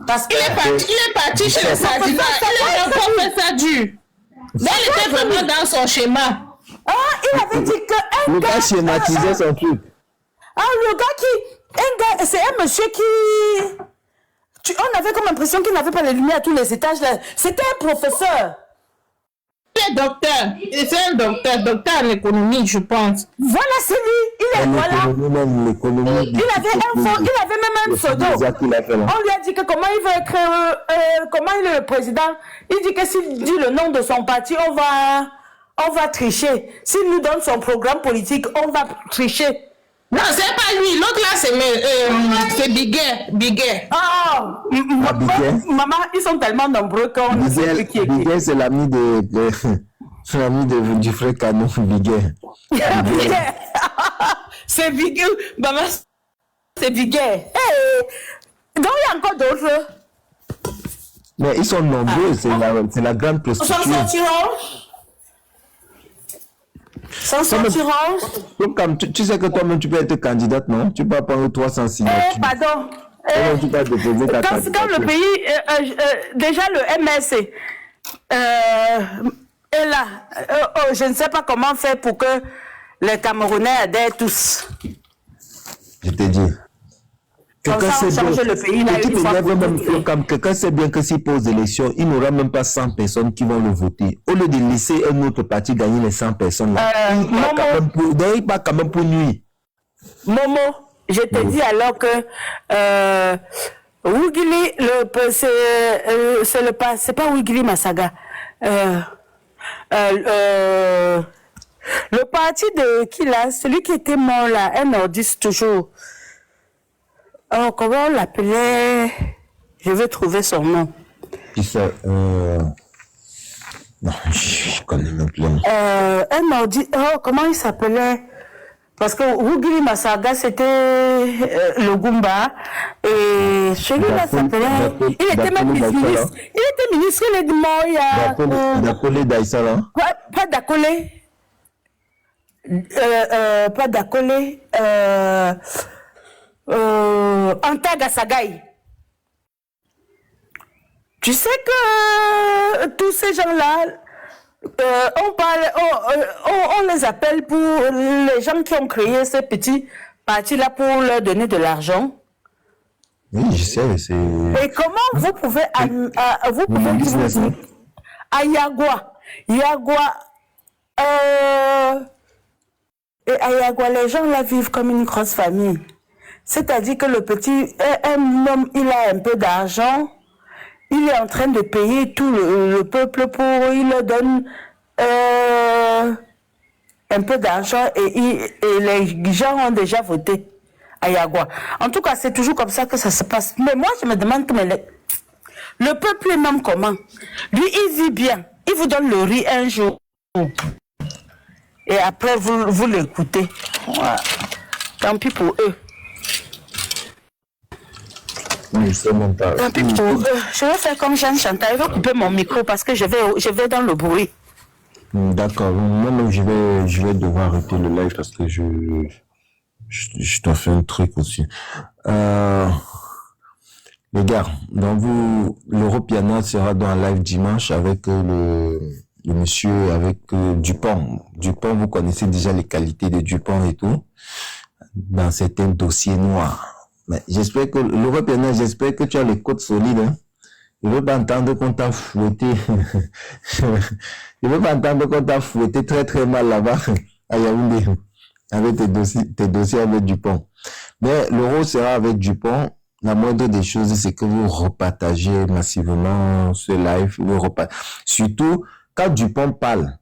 Parce qu'il est parti chez le Sadina. Il a encore fait ça dur. Mais il était vraiment dans son schéma. Ah, il avait dit que le gars schématisait son truc. Ah, le gars c'est un monsieur qui... on avait comme l'impression qu'il n'avait pas les lumières à tous les étages. C'était un professeur. Il est docteur. C'est un docteur en économie, je pense. Voilà, c'est lui. Il avait même un pseudo. On lui a dit que comment il veut écrire, comment il est le président. Il dit que s'il dit le nom de son parti, on va tricher. S'il nous donne son programme politique, on va tricher. Non, c'est pas lui. L'autre là, c'est Biguet. Ah, maman, ils sont tellement nombreux qu'on ne sait plus qui est qui. Biguet, c'est l'ami du frère Canon, Biguet. C'est Biguet. Maman, c'est Biguet. Hey. Donc, il y a encore d'autres. Mais ils sont nombreux. C'est la grande prostituée. Sans sortiront. Comme tu sais que toi-même tu peux être candidate, non? Tu peux prendre 300 signatures. Pardon. Tu peux déposer ta candidature. Quand le pays, déjà le MSC est là. Je ne sais pas comment faire pour que les Camerounais adhèrent tous. Je te dis. Quelqu'un sait bien que s'il pose l'élection, il n'aura même pas 100 personnes qui vont le voter. Au lieu de laisser un autre parti gagner les 100 personnes là, il part quand même pour nuit. Momo, je te dis alors que Wigili, c'est pas Wigili Masaga. Le parti de qui là, celui qui était mort là, un nordiste toujours. Oh, comment on l'appelait? Je vais trouver son nom. Non, je connais même plus. Un ordi... Oh, comment il s'appelait? Parce que Wugili Masaga, c'était le Goumba. Et celui-là s'appelait... Il était même ministre. Il était ministre, il est mort il y a... Dakolé Daïsala? Pas Dakolé. Pas Dakolé. Antaga Sagaï. Tu sais que tous ces gens-là, on les appelle pour les gens qui ont créé ces petits partis-là pour leur donner de l'argent. Oui, je sais. Et comment vous pouvez dire à Yagua, et à Yagua, les gens là vivent comme une grosse famille. C'est-à-dire que le petit, un homme, il a un peu d'argent, il est en train de payer tout le peuple pour, il leur donne un peu d'argent et les gens ont déjà voté à Yagua. En tout cas, c'est toujours comme ça que ça se passe. Mais moi, je me demande le peuple est même comment? Lui, il vit bien. Il vous donne le riz un jour. Et après, vous l'écoutez. Voilà. Tant pis pour eux. Oui, c'est mon temps. Je vais faire comme Jeanne Chantal, je vais couper mon micro parce que je vais dans le bruit. D'accord, moi-même je vais devoir arrêter le live parce que je dois faire un truc aussi. Les gars, l'Europiana sera dans un live dimanche avec le monsieur, avec Dupont. Dupont, vous connaissez déjà les qualités de Dupont et tout, dans certains dossiers noirs. Mais j'espère que l'Europiana, j'espère que tu as les côtes solides. Hein. Je veux pas entendre qu'on t'a fouetté. Je veux pas entendre qu'on t'a fouetté très très mal là-bas à Yaoundé avec tes dossiers avec Dupont. Mais l'euro sera avec Dupont. La moindre des choses, c'est que vous repartagez massivement ce live. Surtout quand Dupont parle,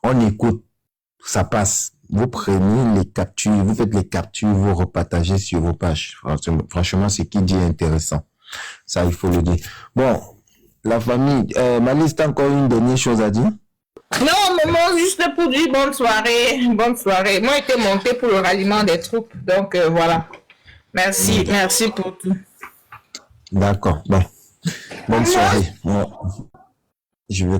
on écoute, ça passe. Vous prenez les captures, vous faites les captures, vous repartagez sur vos pages. Franchement, ce qu'il dit est intéressant. Ça, il faut le dire. Bon, la famille, Malice, t'as encore une dernière chose à dire? Non, maman, juste pour dire bonne soirée. Bonne soirée. Moi, j'étais monté pour le ralliement des troupes, donc voilà. Merci, merci pour tout. D'accord, bon. Bonne soirée. Moi, je vais